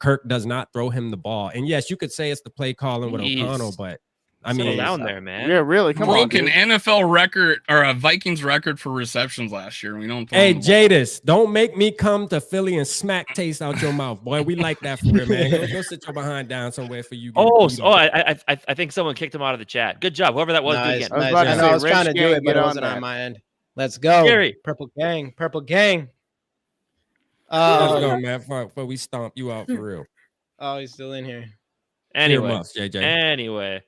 Kirk does not throw him the ball. And yes, you could say it's the play calling with O'Connell, but I mean, down there, man. Yeah, really. Come on, broke an NFL record or a Vikings record for receptions last year. We don't. Hey, Jadis, don't make me come to Philly and smack taste out your mouth, boy. We like that for real, man. Go sit your behind down somewhere for you. I think someone kicked him out of the chat. Good job, whoever that was. Nice. I was trying to do it, but it wasn't on my end. Let's go, Purple Gang. Let's go, man. Before we stomp you out for real. Oh, he's still in here. Anyway, JJ. Anyway,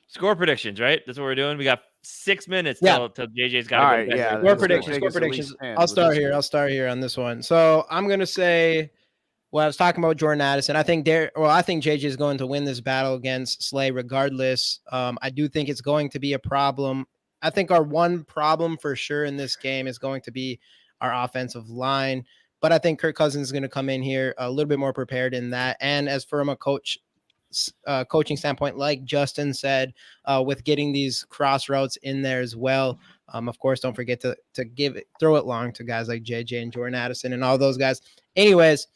score predictions, right? That's what we're doing. We got 6 minutes till JJ's got to go. Right, yeah. Score predictions. I'll start here on this one. So I'm gonna say, well, I was talking about Jordan Addison. I think JJ is going to win this battle against Slay regardless. I do think it's going to be a problem. I think our one problem for sure in this game is going to be our offensive line. But I think Kirk Cousins is going to come in here a little bit more prepared in that. And as from a coaching standpoint, like Justin said, with getting these cross routes in there as well. Of course, don't forget to throw it long to guys like JJ and Jordan Addison and all those guys. Anyways,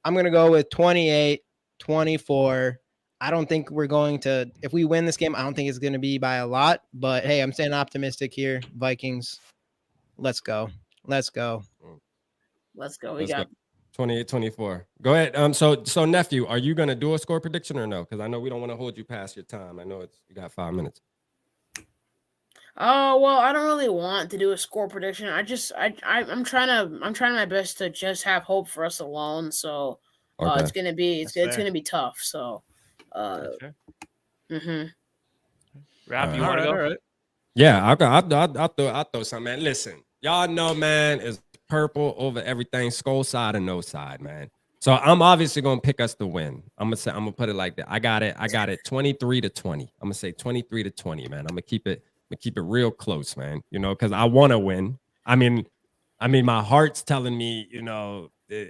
I'm going to go with 28-24. I don't think we're going to, if we win this game, I don't think it's going to be by a lot. But hey, I'm staying optimistic here. Vikings, let's go. We got 28-24. Go ahead. So nephew, are you gonna do a score prediction or no? Because I know we don't want to hold you past your time. I know you got 5 minutes. Oh well, I don't really want to do a score prediction. I'm trying my best to just have hope for us alone. So it's gonna be tough. So Rap, you want to go? Right. Yeah, I'll throw something, man. Listen, y'all know, man, it's purple over everything, skull side and no side, man. So I'm obviously gonna pick us to win. I'm gonna put it like that. I got it 23-20. I'm gonna say 23-20, man. I'm gonna keep it real close, man. You know, because I want to win. I mean, my heart's telling me, you know,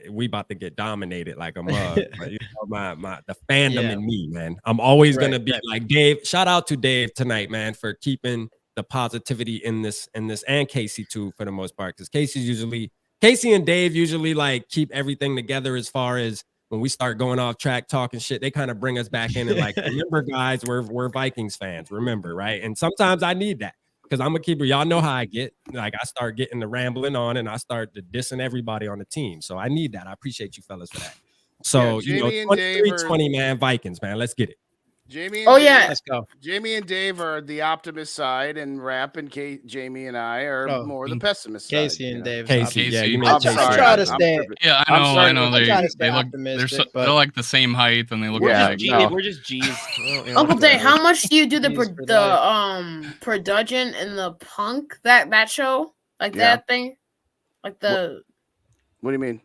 we about to get dominated like a mug. But, you know, the fandom in me, man. I'm always gonna be like Dave. Shout out to Dave tonight, man, for keeping the positivity in this, and Casey too, for the most part, because Casey and Dave usually like keep everything together as far as when we start going off track talking shit, they kind of bring us back in and like, remember guys, we're Vikings fans, remember, right? And sometimes I need that because I'm a keeper. Y'all know how I get. Like I start getting the rambling on and I start dissing everybody on the team. So I need that. I appreciate you fellas for that. So, you know, 23-20, man, Vikings, man. Let's get it. Let's go. Jamie and Dave are the optimist side, and Rap and Jamie and I are more the pessimist side. Casey and Dave. Casey, yeah, you mean I'm sorry. I try to stay. Yeah, I know. They look. Optimistic, They're like the same height, and they look Yeah, like. We're just G's. Uncle Dave, how much do you do the production and the punk that show that thing, like the? What do you mean?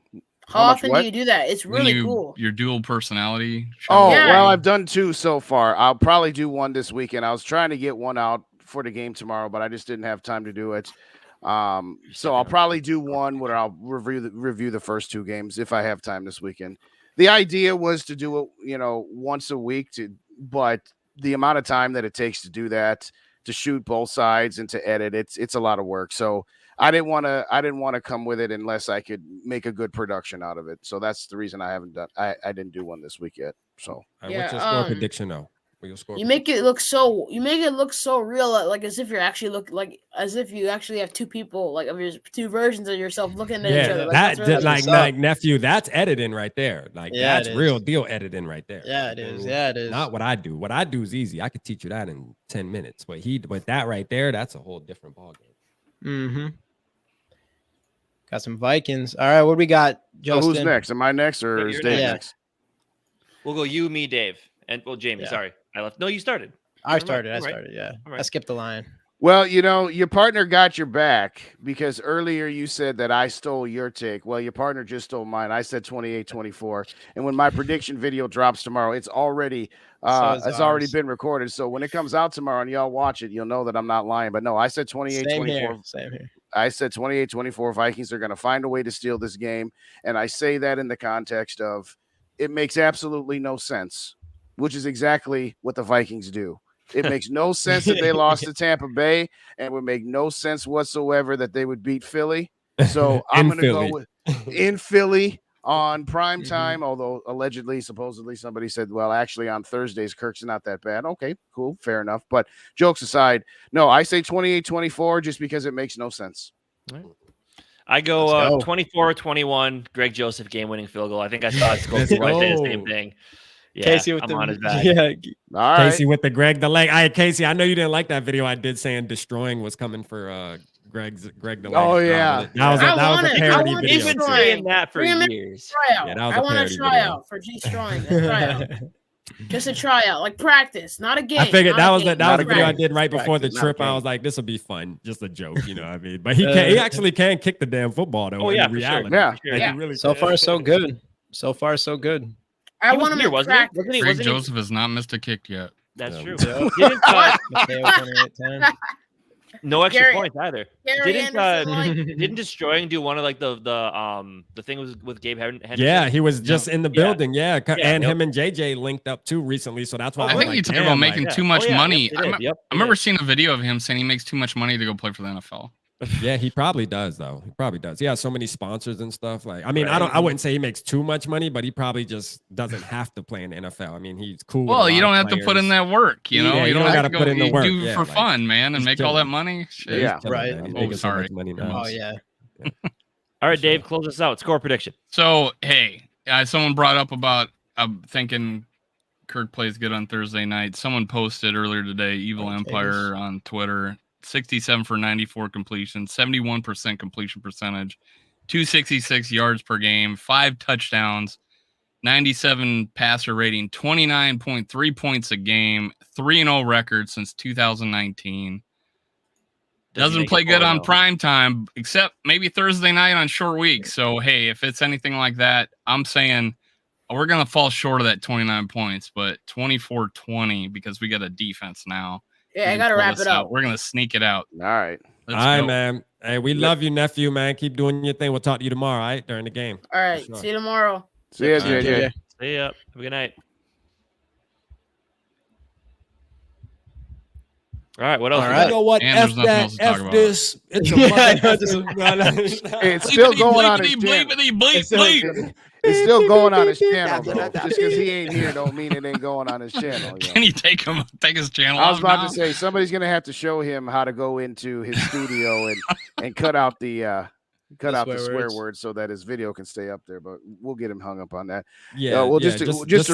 How often do you do that? It's really cool. Your dual personality show. Oh, well, I've done 2 so far. I'll probably do 1 this weekend. I was trying to get 1 out for the game tomorrow, but I just didn't have time to do it. So I'll probably do 1 where I'll review the first 2 games if I have time this weekend. The idea was to do it, you know, once a week, but the amount of time that it takes to do that, to shoot both sides and to edit, it's a lot of work. So I didn't want to come with it unless I could make a good production out of it. So that's the reason I haven't done. I didn't do 1 this week yet. So what's your score prediction though? You make it look so real, like as if you actually have 2 people, like of your 2 versions of yourself looking at each other. Like nephew, that's editing right there. Like that's real deal editing right there. Yeah, it is. Yeah, it is. Not what I do. What I do is easy. I could teach you that in 10 minutes. But that right there, that's a whole different ballgame. Mm-hmm. Got some Vikings. All right, what do we got, Justin? So who's next? Am I next or is Dave next? We'll go you, me, Dave, and Jamie. Yeah. Sorry, I left. No, you started. I started. Yeah, right. I skipped the line. Well, you know, your partner got your back because earlier you said that I stole your take. Well, your partner just stole mine. I said 28-24. And when my prediction video drops tomorrow, it's already been recorded. So when it comes out tomorrow and y'all watch it, you'll know that I'm not lying. But no, I said 28-24. Same here. I said 28-24. Vikings are going to find a way to steal this game. And I say that in the context of it makes absolutely no sense, which is exactly what the Vikings do. It makes no sense that they lost to Tampa Bay, and it would make no sense whatsoever that they would beat Philly. So I'm going to go with in Philly on prime time, although supposedly somebody said, well, actually on Thursdays, Kirk's not that bad. Okay, cool. Fair enough. But jokes aside, no, I say 28-24 just because it makes no sense. Right. I go 24-21, Greg Joseph game-winning field goal. I think I saw it score the same thing. Yeah, Casey with I'm on his back. Yeah. All right. Casey with the Greg the leg. Casey, I know you didn't like that video I did saying destroying was coming for Greg the Oh, yeah. That was a parody video. He's been saying that for years. Yeah, that was I a want parody to try video. out for G-Strong. Just a tryout, like practice, not a game. I figured that was the Not a video I game. did right before the Practice, not a trip. I game. was like, this will be fun, just a joke, you know what I mean? But he actually can kick the damn football though. Oh, yeah, in for sure. reality. Yeah. Like, Yeah. he really So can. far, so good. So far, so good. I He was want him here, to wasn't he? practice. Wasn't he? Greg Wasn't he? Joseph has not missed a kick yet. That's Yeah. true. Yeah. Didn't, Mateo 28-10. no extra Gary- points either. Gary Didn't Anderson, like, didn't Destroying do one of like the thing with Gabe Henderson? Yeah, he was just in the Yeah. building. Yeah, and yep. him and JJ linked up too recently, so that's why I was think like, you talk damn, about like- making Yeah. too much Oh, yeah, money. yep, they did. Yep, I remember seeing a video of him saying he makes too much money to go play for the NFL. Yeah, he probably does though. He probably does. He has so many sponsors and stuff. Like, I mean, Right. I wouldn't say he makes too much money, but he probably just doesn't have to play in the NFL. I mean, he's cool. with a Well, you lot don't of have to put in players. that work, you know. Yeah, you you don't don't have gotta to put go. in the You work. do Yeah, for like, fun, man, and he's make all that chilling. money. Shit. Yeah. Right. He's Oh, making so sorry. much money now. Oh yeah. All right, Dave, close us out. Score prediction. So, hey, someone brought up about thinking Kirk plays good on Thursday night. Someone posted earlier today, Evil Empire on Twitter, 67 for 94 completion, 71% completion percentage, 266 yards per game, 5 touchdowns, 97 passer rating, 29.3 points a game, 3-0 record since 2019. Doesn't play good on prime time, except maybe Thursday night on short week. So, hey, if it's anything like that, I'm saying we're going to fall short of that 29 points, but 24-20 because we got a defense now. Yeah, I gotta wrap it up. We're going to sneak it out. All right. All right, man. Hey, we love you, nephew, man. Keep doing your thing. We'll talk to you tomorrow, all right? During the game. All right, Sure. see you tomorrow. See ya, JJ. See ya. Have a good night. All right, what else? All right. You know what? And there's nothing else to talk about. This. It's a It's still going on his channel. It's still going on his channel, though. Just because he ain't here don't mean it ain't going on his channel. You know? Can you take his channel I was off about now? to say somebody's gonna have to show him how to go into his studio and cut out the swear words so that his video can stay up there. But we'll get him hung up on that. Yeah, we'll yeah, just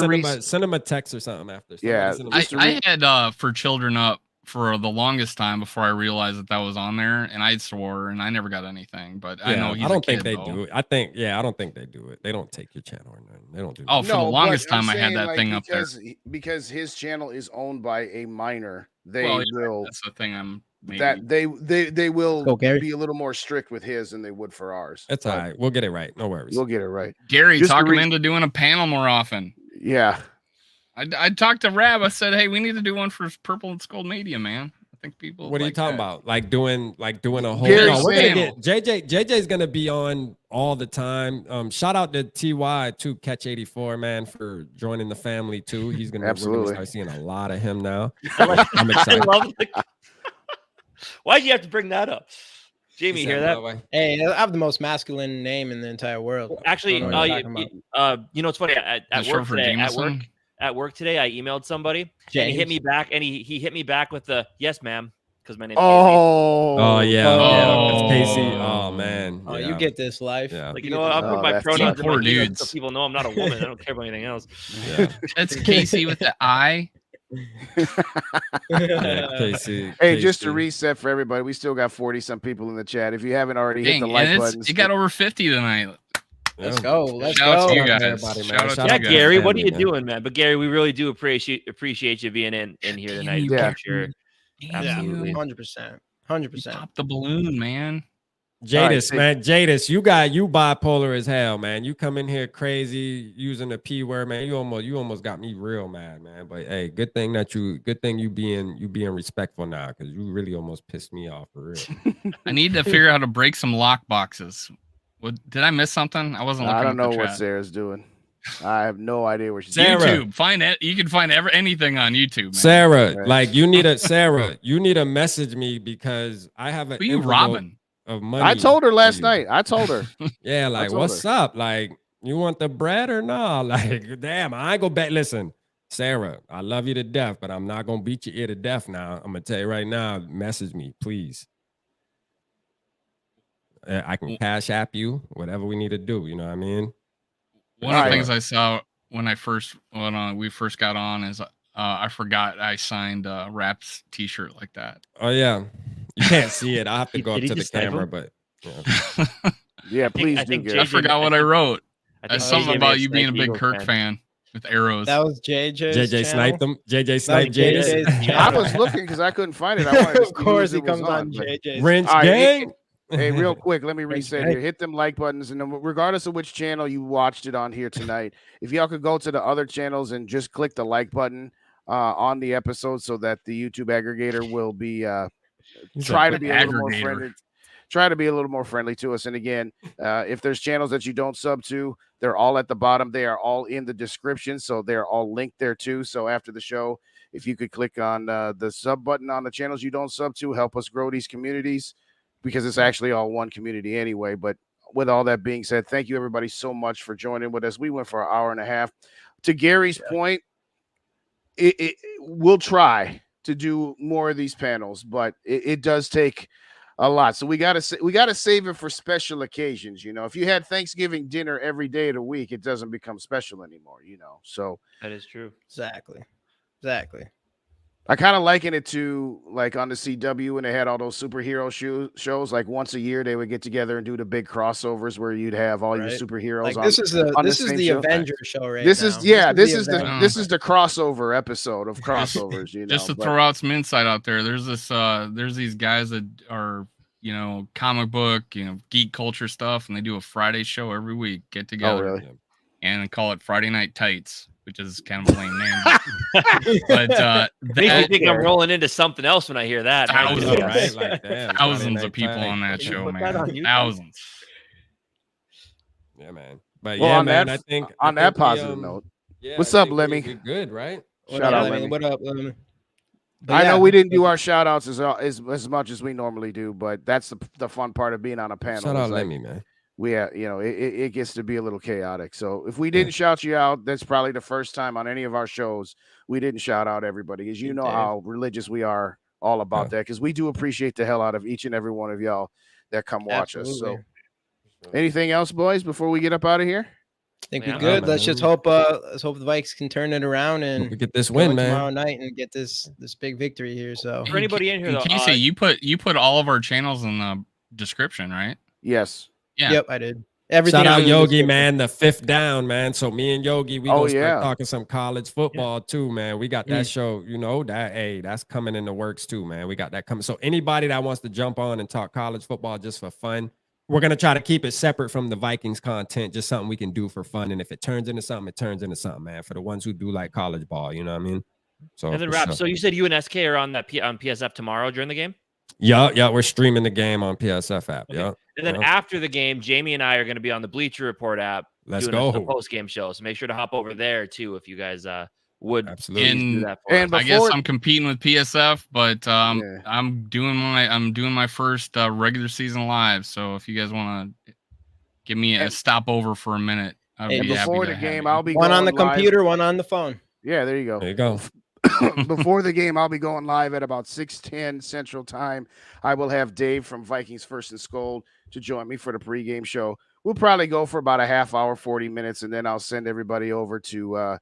send him a text or something after. Yeah, I had For Children up for the longest time before I realized that was on there, and I swore, and I never got anything. But I know he's I don't a kid, think they though. do it. I don't think they do it. They don't take your channel or nothing. They don't do. Oh, that. for the longest but I'm time, I had saying, that thing up there. because his channel is owned by a minor. They Well, yeah, will that's the thing. they will Go, Gary. be a little more strict with his than they would for ours. It's all right. We'll get it right. No worries. We'll get it right. Gary, Just talk to him into doing a panel more often. Yeah. I talked to Rab. I said, hey, we need to do one for Purple Skol'd Media, man. I think people. What are you talking about? Like doing a whole. Gary's No, we're gonna channel. get JJ's gonna be on all the time. Shout out to TY too, Catch 84, man, for joining the family too. He's gonna we're Absolutely gonna start seeing a lot of him now. I I'm excited. love Why'd you have to bring that up? Jamie, He hear said, that? by the way. Hey, I have the most masculine name in the entire world. Actually, I don't know what you're talking about. you know, it's funny. At short work for today, Jameson? at work today, I emailed somebody and he hit me back, and he hit me back with the yes, ma'am, because my name. Oh yeah, Oh. it's Casey. Oh man. Oh, yeah. you get this life. Yeah. Like, you know what? I'll put Oh, my that's pronouns in poor my email dudes. so people know I'm not a woman. I don't care about anything else. Yeah. That's Casey with the I. Yeah, Casey. Hey, just to Casey. reset for everybody, we still got 40-some people in the chat. If you haven't already hit Dang, the like and buttons, it got over 50 tonight. Let's Yeah. go. Let's Shout out go. to you Shout out guys. to everybody, man. Shout out Shout to out Yeah, you guys. Gary, what are family, you man. doing, man? But Gary, we really do appreciate you being in here tonight. Yeah. For sure. Absolutely. 100%. You 100%. popped the balloon, man. Jadis, All man. right, Jadis, you bipolar as hell, man. You come in here crazy using the P word, man. You almost got me real mad, man. But hey, good thing you being respectful now, because you really almost pissed me off for real. I need to figure out how to break some lock boxes. Did I miss something? I wasn't looking I don't at know the what chat. Sarah's doing. I have no idea where she's Sarah. YouTube. Find it. You can find anything on YouTube, man. Sarah, Right. like you need to message me because I have an Who you envelope robbing? of money. I told her last for you. night. I told her. Yeah, like told what's her. up? Like you want the bread or no? Like damn, I ain't go back. Listen, Sarah, I love you to death, but I'm not gonna beat your ear to death now. I'm gonna tell you right now. Message me, please. I can cash app you, whatever we need to do. You know what I mean? One of the Alright. things I saw when we first got on is I forgot I signed Rap's t-shirt like that. Oh yeah. You can't see it. I have to go up Did to he the just snipe camera, him? but Yeah, please do. think Gary. I forgot what I wrote. I think Something JJ may about have you being a sniped big Eagles Kirk fan. fan with arrows. That was JJ's JJ sniped channel. them. JJ That sniped was Jadis. JJ's I channel. was looking because I couldn't find it. I wanted to see Of course, whose he it was comes on but- JJ's. Wrench All right, gang. Hey, real quick, let me reset gang. here. Hit them like buttons, and then regardless of which channel you watched it on here tonight, if y'all could go to the other channels and just click the like button on the episode, so that the YouTube aggregator will be try to be a little more friendly. Try to be a little more friendly to us. And again, if there's channels that you don't sub to, they're all at the bottom. They are all in the description, so they're all linked there too. So after the show, if you could click on the sub button on the channels you don't sub to, help us grow these communities, because it's actually all one community anyway. But with all that being said, thank you everybody so much for joining with us. We went for an hour and a half. To Gary's point, we'll try to do more of these panels, but it does take a lot. So we gotta save it for special occasions. You know, if you had Thanksgiving dinner every day of the week, it doesn't become special anymore. You know, so That is true. Exactly. I kind of liken it to like on the CW when they had all those superhero shows. Like once a year, they would get together and do the big crossovers where you'd have all your superheroes. Like on, this is the same show. Avengers show right This now. is this Avengers. is the crossover episode of crossovers. You know, Just to throw out some insight out there, there's these guys that are, you know, comic book, you know, geek culture stuff, and they do a Friday show every week. Get together, really? And call it Friday Night Tights, which is kind of a lame name. But Makes me think I'm rolling into something else when I hear that. Thousands, right? Like, damn, thousands of Friday people night on that Can you show, put that on man. YouTube? Thousands. Yeah, man. But Well, yeah, on man. that- I think on that we, positive note, yeah, what's I up, think Lemmy? We good, right? Shout out, Lemmy. What up, Lemmy? But I yeah, know we didn't do our shout outs as much as we normally do, but that's the fun part of being on a panel. Shout out, is like, Lemmy, man. we you know, it gets to be a little chaotic. So if we didn't shout you out, that's probably the first time on any of our shows we didn't shout out everybody, as you know how religious we are all about that, because we do appreciate the hell out of each and every one of y'all that come watch us. So anything else, boys, before we get up out of here? I think Yeah. we're good. Oh, Let's man. just hope the Vikings can turn it around and We get this go win, in man. tomorrow night and get this big victory here. So For anybody in here, though, Casey, you put all of our channels in the description, right? Yes. Yeah. Yep, I did. Everything. Shout I out do in Yogi, description. man. The fifth down, man. So me and Yogi, we Oh, gonna yeah. start talking some college football too, man. We got that show, you know, that's coming in the works too, man. We got that coming. So anybody that wants to jump on and talk college football just for fun, we're gonna try to keep it separate from the Vikings content, just something we can do for fun. And if it turns into something, it turns into something, man. For the ones who do like college ball, you know what I mean? So And then for Rap. sure. So you said you and SK are on that on PSF tomorrow during the game, Yeah, we're streaming the game on PSF app. Okay. Yeah. and then Yeah. after the game, Jamie and I are going to be on the Bleacher Report app. Let's doing the go. post game show. So make sure to hop over there too if you guys would Absolutely. please do that for And us. I guess before- I'm competing with PSF, but Yeah. I'm doing my first regular season live. So if you guys want to give me a And- stopover for a minute, I'd And be happy before to the have game, you. I'll be One on the going live. computer, one on the phone. Yeah, there you go. There you go. Before the game, I'll be going live at about 6:10 Central Time. I will have Dave from Vikings First and Skol'd to join me for the pregame show. We'll probably go for about a half hour, 40 minutes, and then I'll send everybody over to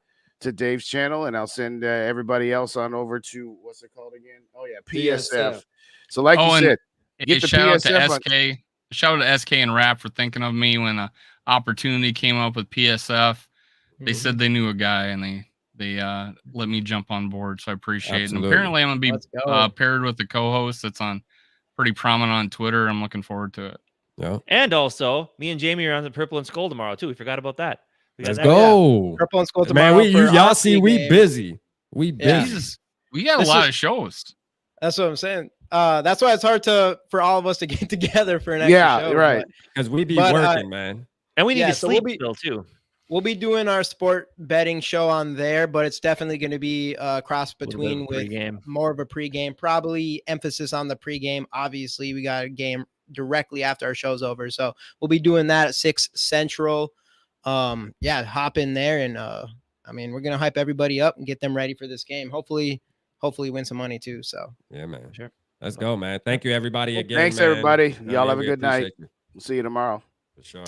Dave's channel, and I'll send everybody else on over to, what's it called again? Oh yeah, PSF. So like you and said, hey, get the shout out to PSF on- SK. Shout out to SK and Rap for thinking of me when the opportunity came up with PSF. They said they knew a guy, and they let me jump on board, so I appreciate it. And Absolutely. apparently, I'm gonna Let's be go. paired with the co-host that's on pretty prominent on Twitter. I'm looking forward to it. Yeah. And also, me and Jamie are on the Purple and Skol'd tomorrow too. We forgot about that. We got Let's that. go. Purple and Skol'd tomorrow. Man, for y'all our see, we pregame. busy. We busy. Yeah. Jesus, we got This a lot is- of shows. That's what I'm saying. That's why it's hard for all of us to get together for an extra Yeah, show. right. Because we be But, working, man. And we need Yeah, to so we'll sleep be- still too. We'll be doing our sport betting show on there, but it's definitely going to be a cross Little bit between of with pregame. more of a pregame, probably emphasis on the pregame. Obviously, we got a game directly after our show's over, so we'll be doing that at 6 Central. Hop in there, and I mean, we're gonna hype everybody up and get them ready for this game. Hopefully win some money too. So Yeah, man. Sure. Let's go, man. Thank you, everybody, again. Thanks, man. everybody. I Y'all mean, have a we good night. appreciate you. See you tomorrow. For sure.